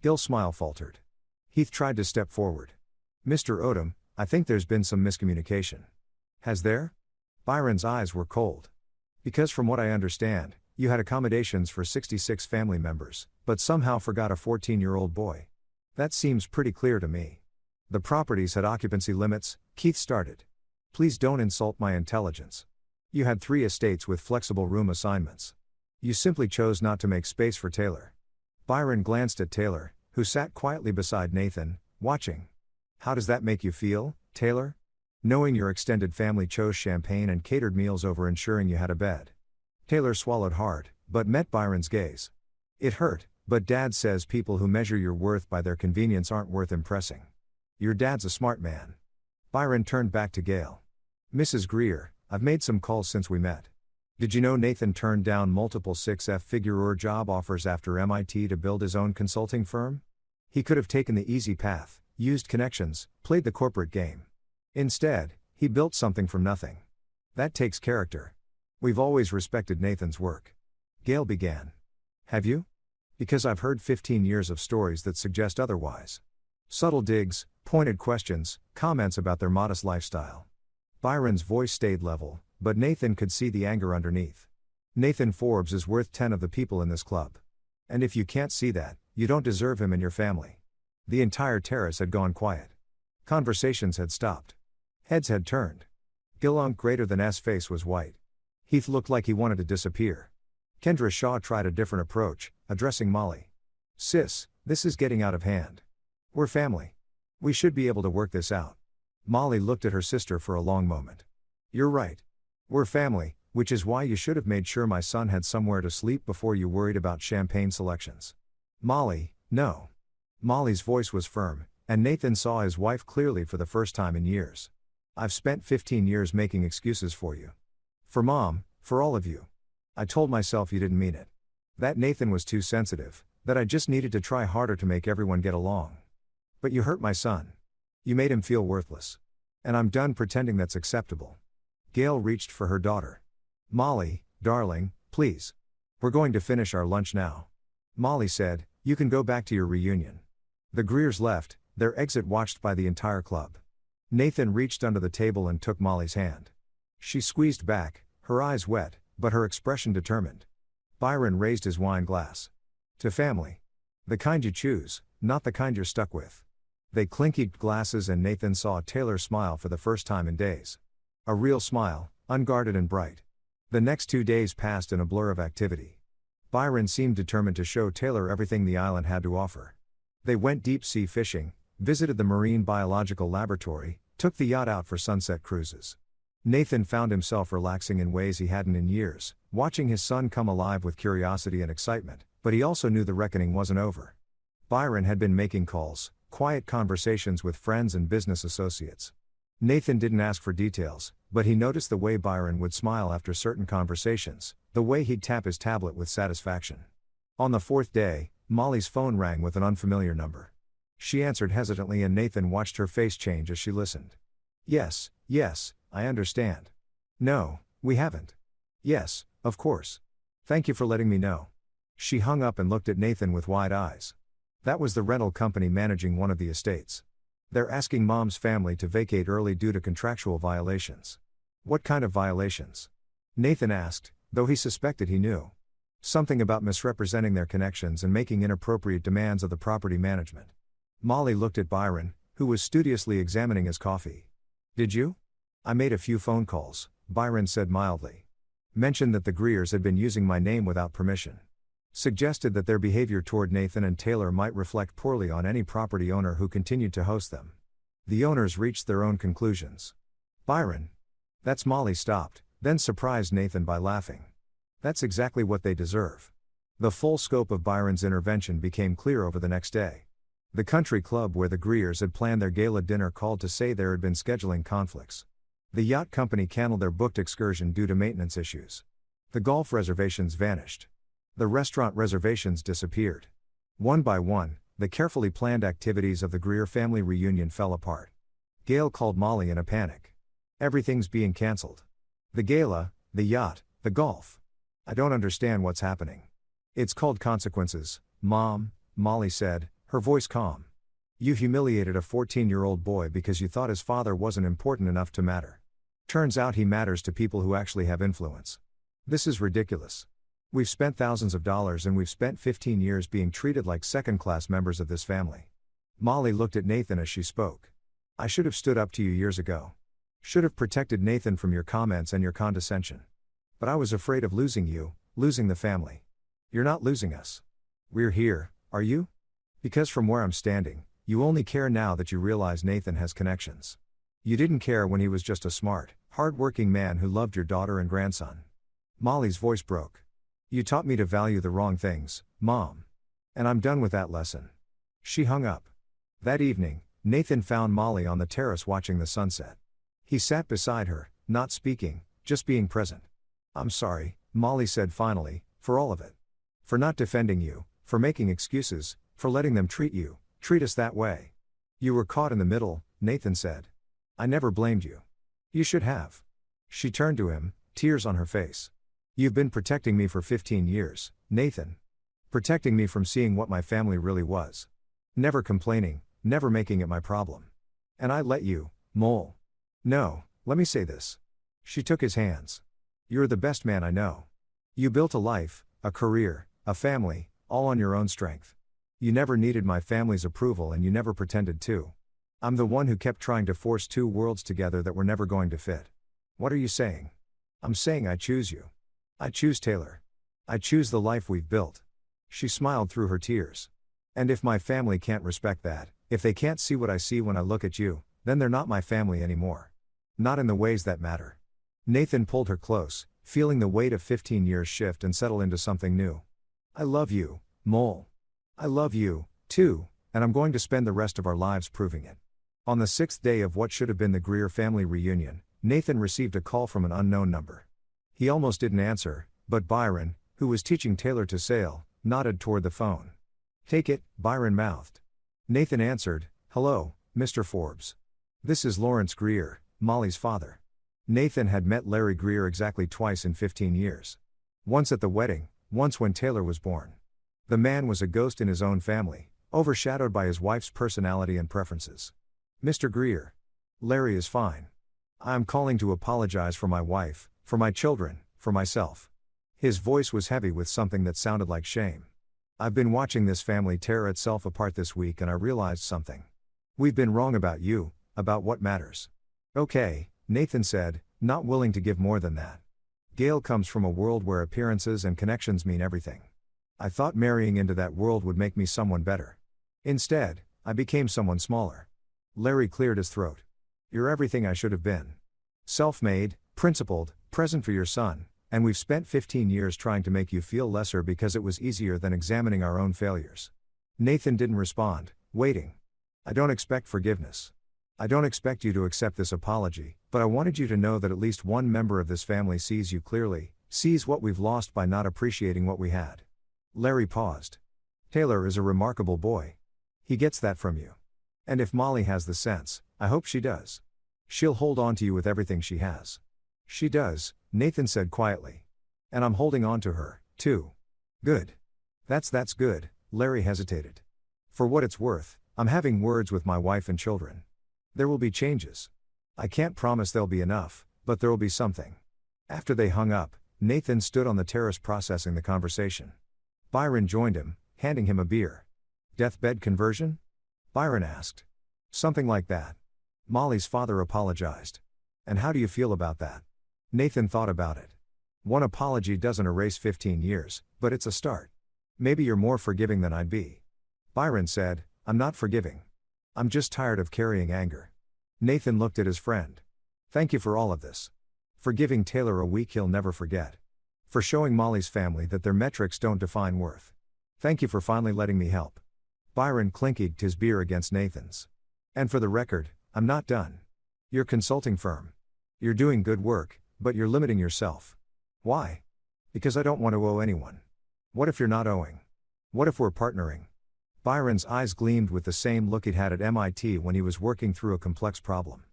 Gil's smile faltered. Heath tried to step forward. Mr. Odom, I think there's been some miscommunication. Has there? Byron's eyes were cold. Because from what I understand, you had accommodations for 66 family members, but somehow forgot a 14-year-old boy. That seems pretty clear to me. The properties had occupancy limits, Keith started. Please don't insult my intelligence. You had 3 estates with flexible room assignments. You simply chose not to make space for Taylor. Byron glanced at Taylor, who sat quietly beside Nathan, watching. How does that make you feel, Taylor? Knowing your extended family chose champagne and catered meals over ensuring you had a bed. Taylor swallowed hard, but met Byron's gaze. It hurt, but Dad says people who measure your worth by their convenience aren't worth impressing. Your dad's a smart man. Byron turned back to Gail. Mrs. Greer, I've made some calls since we met. Did you know Nathan turned down multiple 6-figure job offers after MIT to build his own consulting firm? He could have taken the easy path, used connections, played the corporate game. Instead, he built something from nothing. That takes character. We've always respected Nathan's work. Gail began. Have you? Because I've heard 15 years of stories that suggest otherwise. Subtle digs, pointed questions, comments about their modest lifestyle. Byron's voice stayed level, but Nathan could see the anger underneath. Nathan Forbes is worth 10 of the people in this club. And if you can't see that, you don't deserve him in your family. The entire terrace had gone quiet. Conversations had stopped. Heads had turned. Gilunk greater than S face was white. Heath looked like he wanted to disappear. Kendra Shaw tried a different approach, addressing Molly. Sis, this is getting out of hand. We're family. We should be able to work this out. Molly looked at her sister for a long moment. You're right. We're family, which is why you should have made sure my son had somewhere to sleep before you worried about champagne selections. Molly, no. Molly's voice was firm, and Nathan saw his wife clearly for the first time in years. I've spent 15 years making excuses for you. For Mom, for all of you. I told myself you didn't mean it. That Nathan was too sensitive, that I just needed to try harder to make everyone get along. But you hurt my son. You made him feel worthless. And I'm done pretending that's acceptable. Gail reached for her daughter. Molly, darling, please. We're going to finish our lunch now. Molly said, you can go back to your reunion. The Greers left, their exit watched by the entire club. Nathan reached under the table and took Molly's hand. She squeezed back, her eyes wet, but her expression determined. Byron raised his wine glass. To family. The kind you choose, not the kind you're stuck with. They clinkied glasses and Nathan saw Taylor smile for the first time in days. A real smile, unguarded and bright. The next 2 days passed in a blur of activity. Byron seemed determined to show Taylor everything the island had to offer. They went deep-sea fishing, visited the marine biological laboratory, took the yacht out for sunset cruises. Nathan found himself relaxing in ways he hadn't in years, watching his son come alive with curiosity and excitement, but he also knew the reckoning wasn't over. Byron had been making calls, quiet conversations with friends and business associates. Nathan didn't ask for details, but he noticed the way Byron would smile after certain conversations, the way he'd tap his tablet with satisfaction. On the 4th day, Molly's phone rang with an unfamiliar number. She answered hesitantly and Nathan watched her face change as she listened. Yes, I understand. No, we haven't. Yes, of course. Thank you for letting me know. She hung up and looked at Nathan with wide eyes. That was the rental company managing one of the estates. They're asking Mom's family to vacate early due to contractual violations. What kind of violations? Nathan asked, though he suspected he knew. Something about misrepresenting their connections and making inappropriate demands of the property management. Molly looked at Byron, who was studiously examining his coffee. Did you? I made a few phone calls, Byron said mildly. Mentioned that the Greers had been using my name without permission. Suggested that their behavior toward Nathan and Taylor might reflect poorly on any property owner who continued to host them. The owners reached their own conclusions. Byron. That's Molly stopped, then surprised Nathan by laughing. That's exactly what they deserve. The full scope of Byron's intervention became clear over the next day. The country club where the Greers had planned their gala dinner called to say there had been scheduling conflicts. The yacht company canceled their booked excursion due to maintenance issues. The golf reservations vanished. The restaurant reservations disappeared. One by one, the carefully planned activities of the Greer family reunion fell apart. Gail called Molly in a panic. Everything's being cancelled. The gala, the yacht, the golf. I don't understand what's happening. It's called consequences, Mom, Molly said, her voice calm. You humiliated a 14-year-old boy because you thought his father wasn't important enough to matter. Turns out he matters to people who actually have influence. This is ridiculous. We've spent thousands of dollars and we've spent 15 years being treated like second-class members of this family. Molly looked at Nathan as she spoke. I should have stood up to you years ago. Should have protected Nathan from your comments and your condescension. But I was afraid of losing you, losing the family. You're not losing us. We're here, are you? Because from where I'm standing, you only care now that you realize Nathan has connections. You didn't care when he was just a smart, hard-working man who loved your daughter and grandson. Molly's voice broke. You taught me to value the wrong things, Mom. And I'm done with that lesson. She hung up. That evening, Nathan found Molly on the terrace watching the sunset. He sat beside her, not speaking, just being present. I'm sorry, Molly said finally, for all of it. For not defending you, for making excuses, for letting them treat us that way. You were caught in the middle, Nathan said. I never blamed you. You should have. She turned to him, tears on her face. You've been protecting me for 15 years, Nathan. Protecting me from seeing what my family really was. Never complaining, never making it my problem. And I let you, Mole. No, let me say this. She took his hands. You're the best man I know. You built a life, a career, a family, all on your own strength. You never needed my family's approval and you never pretended to. I'm the one who kept trying to force two worlds together that were never going to fit. What are you saying? I'm saying I choose you. I choose Taylor. I choose the life we've built. She smiled through her tears. And if my family can't respect that, if they can't see what I see when I look at you, then they're not my family anymore. Not in the ways that matter. Nathan pulled her close, feeling the weight of 15 years shift and settle into something new. I love you, Mole. I love you, too, and I'm going to spend the rest of our lives proving it. On the 6th day of what should have been the Greer family reunion, Nathan received a call from an unknown number. He almost didn't answer, but Byron, who was teaching Taylor to sail, nodded toward the phone. Take it, Byron mouthed. Nathan answered, Hello, Mr. Forbes. This is Lawrence Greer, Molly's father. Nathan had met Larry Greer exactly twice in 15 years. Once at the wedding, once when Taylor was born. The man was a ghost in his own family, overshadowed by his wife's personality and preferences. Mr. Greer. Larry is fine. I'm calling to apologize for my wife, for my children, for myself. His voice was heavy with something that sounded like shame. I've been watching this family tear itself apart this week and I realized something. We've been wrong about you, about what matters. Okay, Nathan said, not willing to give more than that. Gail comes from a world where appearances and connections mean everything. I thought marrying into that world would make me someone better. Instead, I became someone smaller. Larry cleared his throat. You're everything I should have been. Self-made, principled, present for your son, and we've spent 15 years trying to make you feel lesser because it was easier than examining our own failures. Nathan didn't respond, waiting. I don't expect forgiveness. I don't expect you to accept this apology, but I wanted you to know that at least one member of this family sees you clearly, sees what we've lost by not appreciating what we had. Larry paused. Taylor is a remarkable boy. He gets that from you. And if Molly has the sense, I hope she does. She'll hold on to you with everything she has. She does, Nathan said quietly. And I'm holding on to her, too. Good. That's good, Larry hesitated. For what it's worth, I'm having words with my wife and children. There will be changes. I can't promise there'll be enough, but there'll be something. After they hung up, Nathan stood on the terrace processing the conversation. Byron joined him, handing him a beer. Deathbed conversion? Byron asked. Something like that. Molly's father apologized. And how do you feel about that? Nathan thought about it. One apology doesn't erase 15 years, but it's a start. Maybe you're more forgiving than I'd be. Byron said, I'm not forgiving. I'm just tired of carrying anger. Nathan looked at his friend. Thank you for all of this. For giving Taylor a week he'll never forget. For showing Molly's family that their metrics don't define worth. Thank you for finally letting me help. Byron clinked his beer against Nathan's. And for the record, I'm not done. Your consulting firm. You're doing good work, but you're limiting yourself. Why? Because I don't want to owe anyone. What if you're not owing? What if we're partnering? Byron's eyes gleamed with the same look he'd had at MIT when he was working through a complex problem.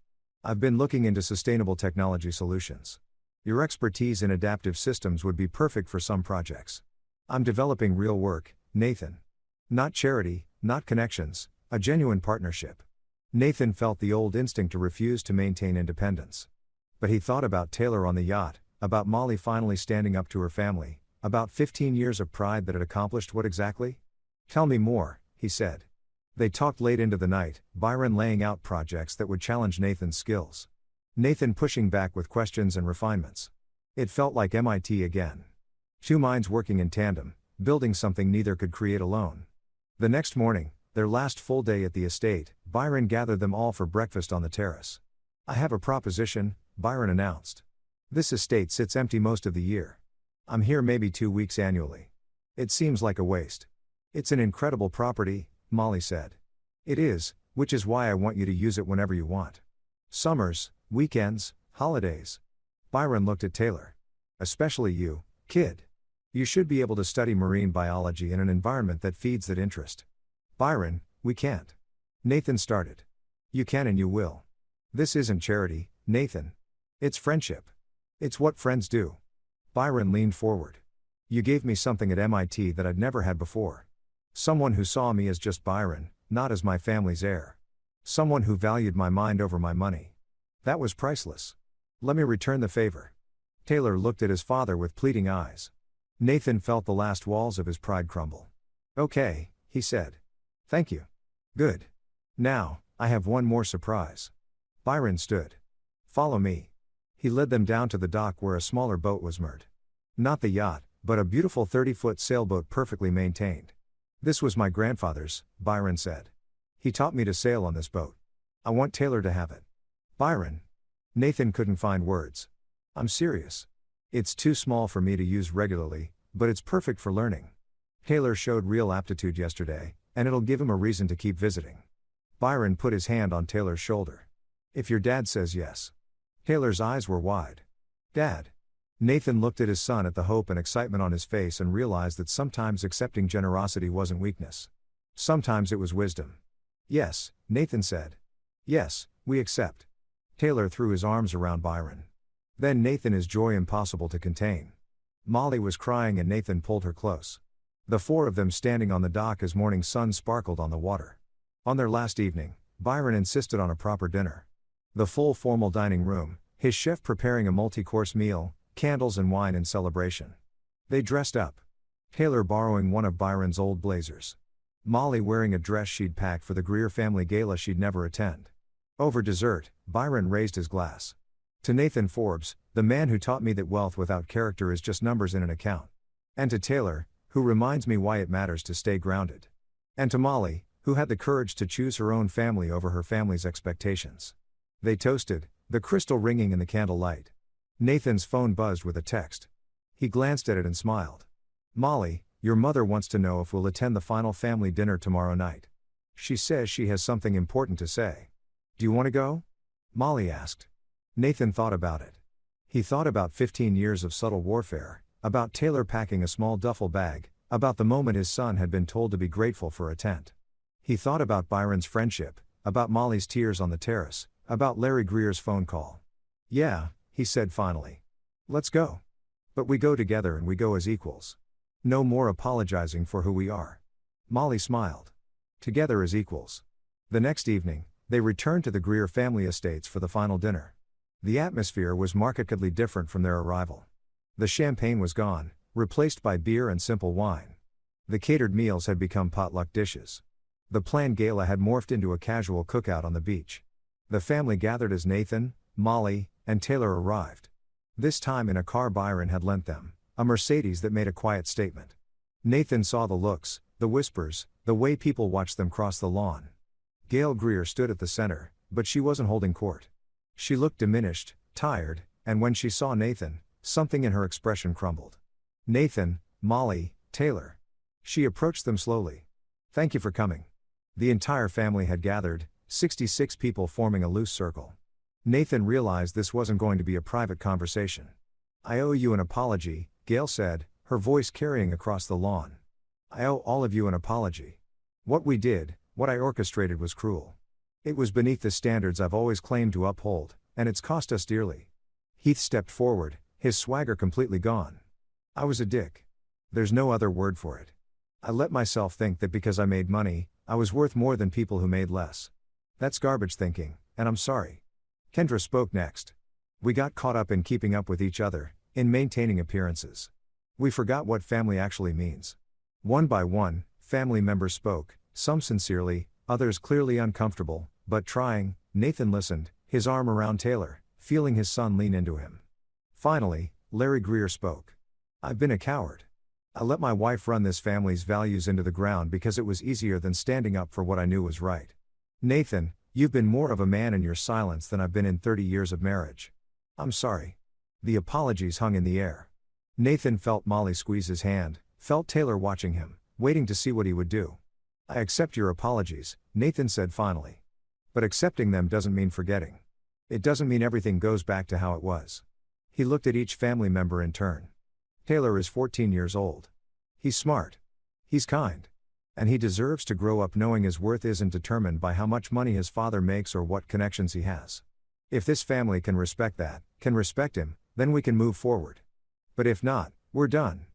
I've been looking into sustainable technology solutions. Your expertise in adaptive systems would be perfect for some projects. I'm developing real work, Nathan. Not charity, not connections, a genuine partnership. Nathan felt the old instinct to refuse to maintain independence. But he thought about Taylor on the yacht, about Molly finally standing up to her family, about 15 years of pride that had accomplished what exactly? Tell me more, he said. They talked late into the night, Byron laying out projects that would challenge Nathan's skills. Nathan pushing back with questions and refinements. It felt like MIT again. Two minds working in tandem, building something neither could create alone. The next morning, their last full day at the estate, Byron gathered them all for breakfast on the terrace. I have a proposition, Byron announced. This estate sits empty most of the year. I'm here maybe 2 weeks annually. It seems like a waste. It's an incredible property, Molly said. It is, which is why I want you to use it whenever you want. Summers, weekends, holidays. Byron looked at Taylor. Especially you, kid. You should be able to study marine biology in an environment that feeds that interest. Byron, we can't. Nathan started. You can and you will. This isn't charity, Nathan. It's friendship. It's what friends do. Byron leaned forward. You gave me something at MIT that I'd never had before. Someone who saw me as just Byron, not as my family's heir. Someone who valued my mind over my money. That was priceless. Let me return the favor. Taylor looked at his father with pleading eyes. Nathan felt the last walls of his pride crumble. Okay, he said. Thank you. Good. Now, I have one more surprise. Byron stood. Follow me. He led them down to the dock where a smaller boat was moored. Not the yacht, but a beautiful 30-foot sailboat perfectly maintained. This was my grandfather's, Byron said. He taught me to sail on this boat. I want Taylor to have it. Byron. Nathan couldn't find words. I'm serious. It's too small for me to use regularly, but it's perfect for learning. Taylor showed real aptitude yesterday, and it'll give him a reason to keep visiting. Byron put his hand on Taylor's shoulder. If your dad says yes. Taylor's eyes were wide. Dad. Nathan looked at his son at the hope and excitement on his face and realized that sometimes accepting generosity wasn't weakness. Sometimes it was wisdom. Yes, Nathan said. Yes, we accept. Taylor threw his arms around Byron. Then Nathan, his joy impossible to contain. Molly was crying and Nathan pulled her close. The four of them standing on the dock as morning sun sparkled on the water. On their last evening, Byron insisted on a proper dinner. The full formal dining room, his chef preparing a multi-course meal, candles and wine in celebration. They dressed up. Taylor borrowing one of Byron's old blazers. Molly wearing a dress she'd packed for the Greer family gala she'd never attend. Over dessert, Byron raised his glass. To Nathan Forbes, the man who taught me that wealth without character is just numbers in an account. And to Taylor, who reminds me why it matters to stay grounded. And to Molly, who had the courage to choose her own family over her family's expectations. They toasted, the crystal ringing in the candlelight. Nathan's phone buzzed with a text. He glanced at it and smiled. Molly, your mother wants to know if we'll attend the final family dinner tomorrow night. She says she has something important to say. Do you want to go? Molly asked. Nathan thought about it. He thought about 15 years of subtle warfare, about Taylor packing a small duffel bag, about the moment his son had been told to be grateful for a tent. He thought about Byron's friendship, about Molly's tears on the terrace, about Larry Greer's phone call. Yeah, he said finally. Let's go. But we go together and we go as equals. No more apologizing for who we are. Molly smiled. Together as equals. The next evening, they returned to the Greer family estates for the final dinner. The atmosphere was markedly different from their arrival. The champagne was gone, replaced by beer and simple wine. The catered meals had become potluck dishes. The planned gala had morphed into a casual cookout on the beach. The family gathered as Nathan, Molly, and Taylor arrived. This time in a car Byron had lent them, a Mercedes that made a quiet statement. Nathan saw the looks, the whispers, the way people watched them cross the lawn. Gail Greer stood at the center, but she wasn't holding court. She looked diminished, tired, and when she saw Nathan, something in her expression crumbled. Nathan, Molly, Taylor. She approached them slowly. Thank you for coming. The entire family had gathered, 66 people forming a loose circle. Nathan realized this wasn't going to be a private conversation. I owe you an apology, Gail said, her voice carrying across the lawn. I owe all of you an apology. What we did, what I orchestrated was cruel. It was beneath the standards I've always claimed to uphold, and it's cost us dearly. Heath stepped forward, his swagger completely gone. I was a dick. There's no other word for it. I let myself think that because I made money, I was worth more than people who made less. That's garbage thinking, and I'm sorry. Kendra spoke next. We got caught up in keeping up with each other, in maintaining appearances. We forgot what family actually means. One by one, family members spoke, some sincerely, others clearly uncomfortable, but trying. Nathan listened, his arm around Taylor, feeling his son lean into him. Finally, Larry Greer spoke. I've been a coward. I let my wife run this family's values into the ground because it was easier than standing up for what I knew was right. Nathan, you've been more of a man in your silence than I've been in 30 years of marriage. I'm sorry. The apologies hung in the air. Nathan felt Molly squeeze his hand, felt Taylor watching him, waiting to see what he would do. I accept your apologies, Nathan said finally. But accepting them doesn't mean forgetting. It doesn't mean everything goes back to how it was. He looked at each family member in turn. Taylor is 14 years old. He's smart. He's kind. And he deserves to grow up knowing his worth isn't determined by how much money his father makes or what connections he has. If this family can respect that, can respect him, then we can move forward. But if not, we're done.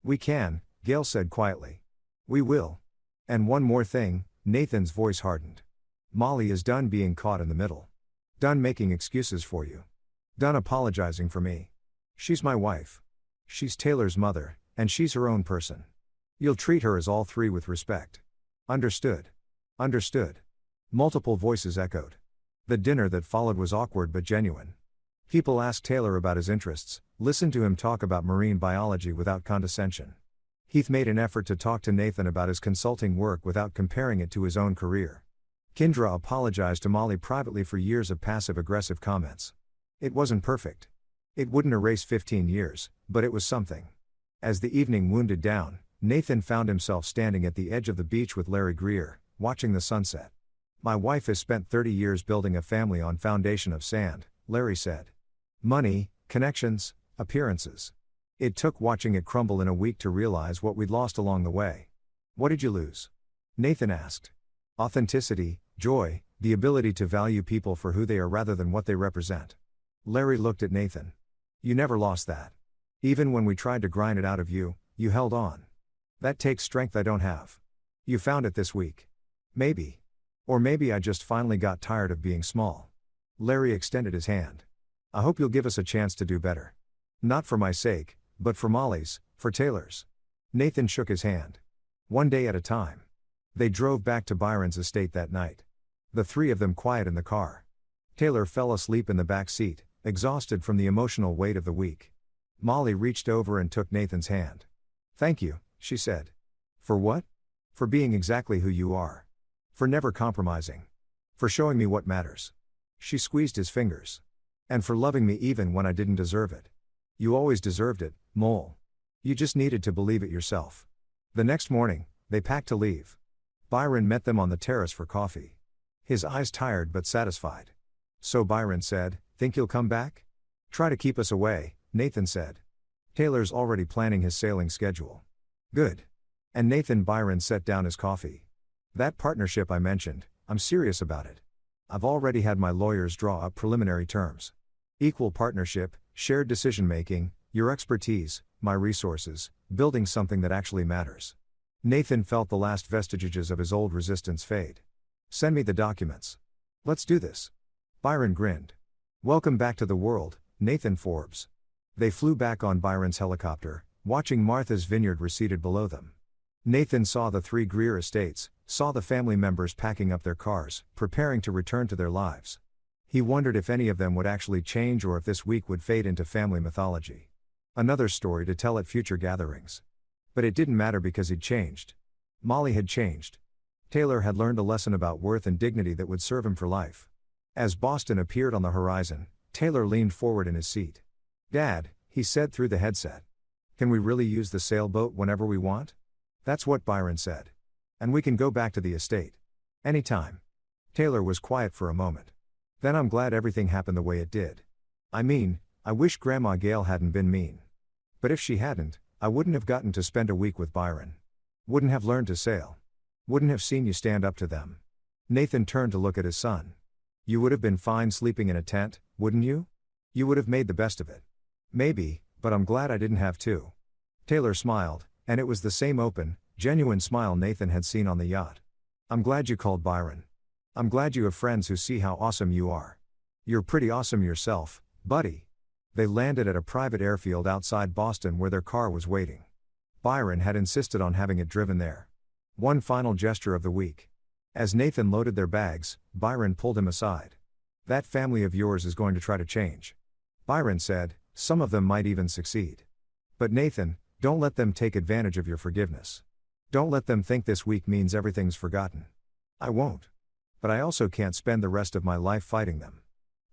We can, Gail said quietly. We will. And one more thing, Nathan's voice hardened. Molly is done being caught in the middle. Done making excuses for you. Done apologizing for me. She's my wife. She's Taylor's mother, and she's her own person. You'll treat her as all three with respect. Understood. Understood. Multiple voices echoed. The dinner that followed was awkward but genuine. People asked Taylor about his interests, listened to him talk about marine biology without condescension. Heath made an effort to talk to Nathan about his consulting work without comparing it to his own career. Kendra apologized to Molly privately for years of passive-aggressive comments. It wasn't perfect. It wouldn't erase 15 years, but it was something. As the evening wound down, Nathan found himself standing at the edge of the beach with Larry Greer, watching the sunset. My wife has spent 30 years building a family on foundation of sand, Larry said. Money, connections, appearances. It took watching it crumble in a week to realize what we'd lost along the way. What did you lose? Nathan asked. Authenticity, joy, the ability to value people for who they are rather than what they represent. Larry looked at Nathan. You never lost that. Even when we tried to grind it out of you, you held on. That takes strength I don't have. You found it this week. Maybe. Or maybe I just finally got tired of being small. Larry extended his hand. I hope you'll give us a chance to do better. Not for my sake, but for Molly's, For Taylor's. Nathan shook his hand. One day at a time. They drove back to Byron's estate that night. The three of them quiet in the car. Taylor fell asleep in the back seat, exhausted from the emotional weight of the week. Molly reached over and took Nathan's hand. "Thank you," she said. "For what?" "For being exactly who you are. For never compromising. For showing me what matters." She squeezed his fingers. "And for loving me even when I didn't deserve it. You always deserved it, Mole. You just needed to believe it yourself." The next morning, they packed to leave. Byron met them on the terrace for coffee. His eyes tired but satisfied. "So," Byron said, "think you'll come back?" "Try to keep us away," Nathan said. "Taylor's already planning his sailing schedule." "Good." And Byron set down his coffee. "That partnership I mentioned, I'm serious about it. I've already had my lawyers draw up preliminary terms. Equal partnership, shared decision-making, your expertise, my resources, building something that actually matters." Nathan felt the last vestiges of his old resistance fade. "Send me the documents. Let's do this." Byron grinned. "Welcome back to the world, Nathan Forbes." They flew back on Byron's helicopter, watching Martha's Vineyard receded below them. Nathan saw the three Greer estates, saw the family members packing up their cars, preparing to return to their lives. He wondered if any of them would actually change or if this week would fade into family mythology. Another story to tell at future gatherings. But it didn't matter because he'd changed. Molly had changed. Taylor had learned a lesson about worth and dignity that would serve him for life. As Boston appeared on the horizon, Taylor leaned forward in his seat. "Dad," he said through the headset. "Can we really use the sailboat whenever we want?" "That's what Byron said. And we can go back to the estate. Anytime." Taylor was quiet for a moment. "Then I'm glad everything happened the way it did. I mean, I wish Grandma Gail hadn't been mean. But if she hadn't, I wouldn't have gotten to spend a week with Byron. Wouldn't have learned to sail. Wouldn't have seen you stand up to them." Nathan turned to look at his son. "You would have been fine sleeping in a tent, wouldn't you? You would have made the best of it." "Maybe, but I'm glad I didn't have to." Taylor smiled, and it was the same open, genuine smile Nathan had seen on the yacht. "I'm glad you called Byron. I'm glad you have friends who see how awesome you are. You're pretty awesome yourself, buddy." They landed at a private airfield outside Boston where their car was waiting. Byron had insisted on having it driven there. One final gesture of the week. As Nathan loaded their bags, Byron pulled him aside. "That family of yours is going to try to change." Byron said, "Some of them might even succeed. But Nathan, don't let them take advantage of your forgiveness. Don't let them think this week means everything's forgotten." "I won't. But I also can't spend the rest of my life fighting them.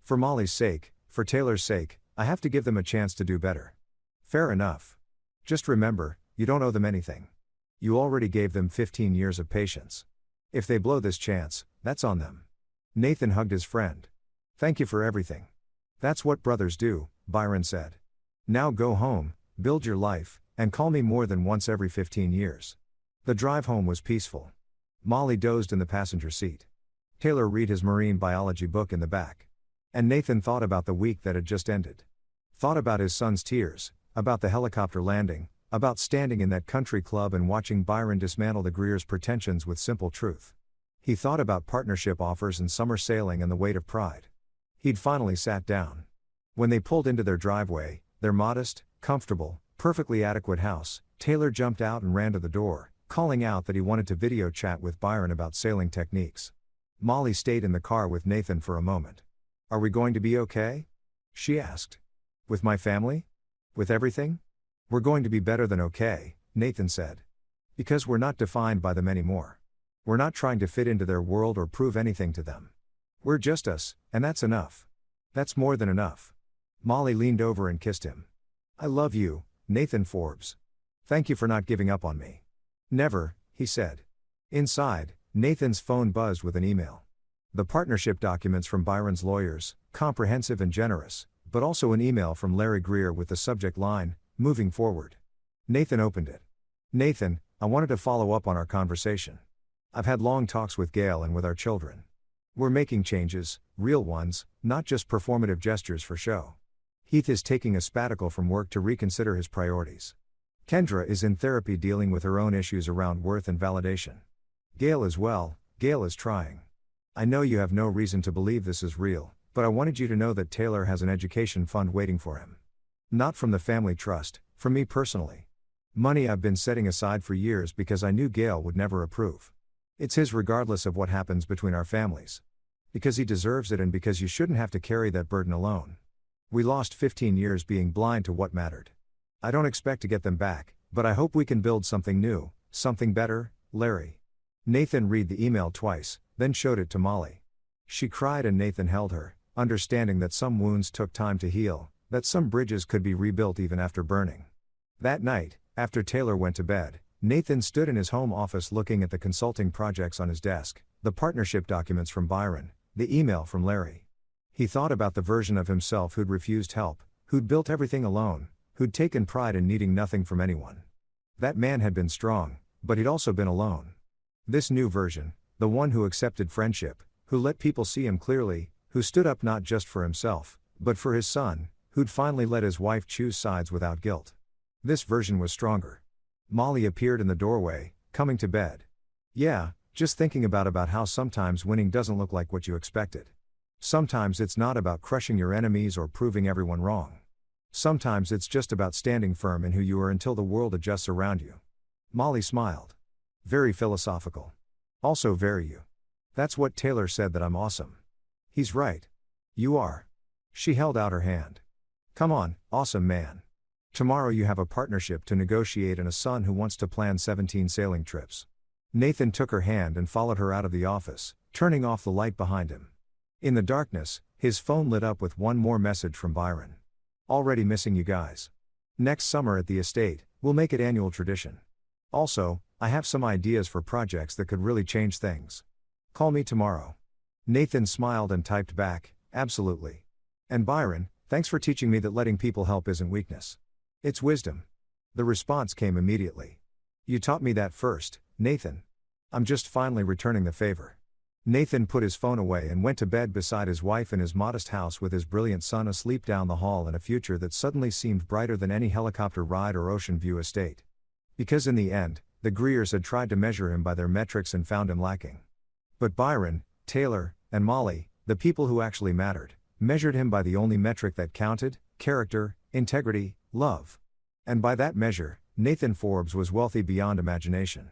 For Molly's sake, for Taylor's sake, I have to give them a chance to do better." "Fair enough. Just remember, you don't owe them anything. You already gave them 15 years of patience. If they blow this chance, that's on them." Nathan hugged his friend. "Thank you for everything." "That's what brothers do," Byron said. "Now go home, build your life, and call me more than once every 15 years. The drive home was peaceful. Molly dozed in the passenger seat. Taylor read his marine biology book in the back. And Nathan thought about the week that had just ended. Thought about his son's tears, about the helicopter landing, about standing in that country club and watching Byron dismantle the Greer's pretensions with simple truth. He thought about partnership offers and summer sailing and the weight of pride. He'd finally sat down. When they pulled into their driveway, their modest, comfortable, perfectly adequate house, Taylor jumped out and ran to the door, calling out that he wanted to video chat with Byron about sailing techniques. Molly stayed in the car with Nathan for a moment. "Are we going to be okay?" she asked. "With my family? With everything?" "We're going to be better than okay," Nathan said. "Because we're not defined by them anymore. We're not trying to fit into their world or prove anything to them. We're just us, and that's enough. That's more than enough." Molly leaned over and kissed him. "I love you, Nathan Forbes. Thank you for not giving up on me." "Never," he said. Inside, Nathan's phone buzzed with an email. The partnership documents from Byron's lawyers, comprehensive and generous, but also an email from Larry Greer with the subject line, "Moving Forward." Nathan opened it. "Nathan, I wanted to follow up on our conversation. I've had long talks with Gail and with our children. We're making changes, real ones, not just performative gestures for show. Heath is taking a sabbatical from work to reconsider his priorities. Kendra is in therapy dealing with her own issues around worth and validation. Gail as well, Gail is trying. I know you have no reason to believe this is real, but I wanted you to know that Taylor has an education fund waiting for him. Not from the family trust, from me personally. Money I've been setting aside for years because I knew Gail would never approve. It's his regardless of what happens between our families. Because he deserves it and because you shouldn't have to carry that burden alone. We lost 15 years being blind to what mattered. I don't expect to get them back, but I hope we can build something new, something better, Larry. Nathan read the email twice, then showed it to Molly. She cried and Nathan held her, understanding that some wounds took time to heal, that some bridges could be rebuilt even after burning. That night, after Taylor went to bed, Nathan stood in his home office looking at the consulting projects on his desk, the partnership documents from Byron, the email from Larry. He thought about the version of himself who'd refused help, who'd built everything alone, who'd taken pride in needing nothing from anyone. That man had been strong, but he'd also been alone. This new version, the one who accepted friendship, who let people see him clearly, who stood up not just for himself, but for his son, who'd finally let his wife choose sides without guilt. This version was stronger. Molly appeared in the doorway, coming to bed. Yeah, just thinking about how sometimes winning doesn't look like what you expected. Sometimes it's not about crushing your enemies or proving everyone wrong. Sometimes it's just about standing firm in who you are until the world adjusts around you. Molly smiled. Very philosophical. Also very you. That's what Taylor said, that I'm awesome. He's right. You are. She held out her hand. Come on, awesome man. Tomorrow you have a partnership to negotiate and a son who wants to plan 17 sailing trips. Nathan took her hand and followed her out of the office, turning off the light behind him. In the darkness, his phone lit up with one more message from Byron. Already missing you guys. Next summer at the estate, we'll make it annual tradition. Also, I have some ideas for projects that could really change things. Call me tomorrow. Nathan smiled and typed back, absolutely. And Byron, thanks for teaching me that letting people help isn't weakness. It's wisdom. The response came immediately. You taught me that first, Nathan. I'm just finally returning the favor. Nathan put his phone away and went to bed beside his wife in his modest house with his brilliant son asleep down the hall in a future that suddenly seemed brighter than any helicopter ride or ocean view estate. Because in the end, the Greers had tried to measure him by their metrics and found him lacking. But Byron, Taylor, and Molly, the people who actually mattered, measured him by the only metric that counted: character, integrity, love. And by that measure, Nathan Forbes was wealthy beyond imagination.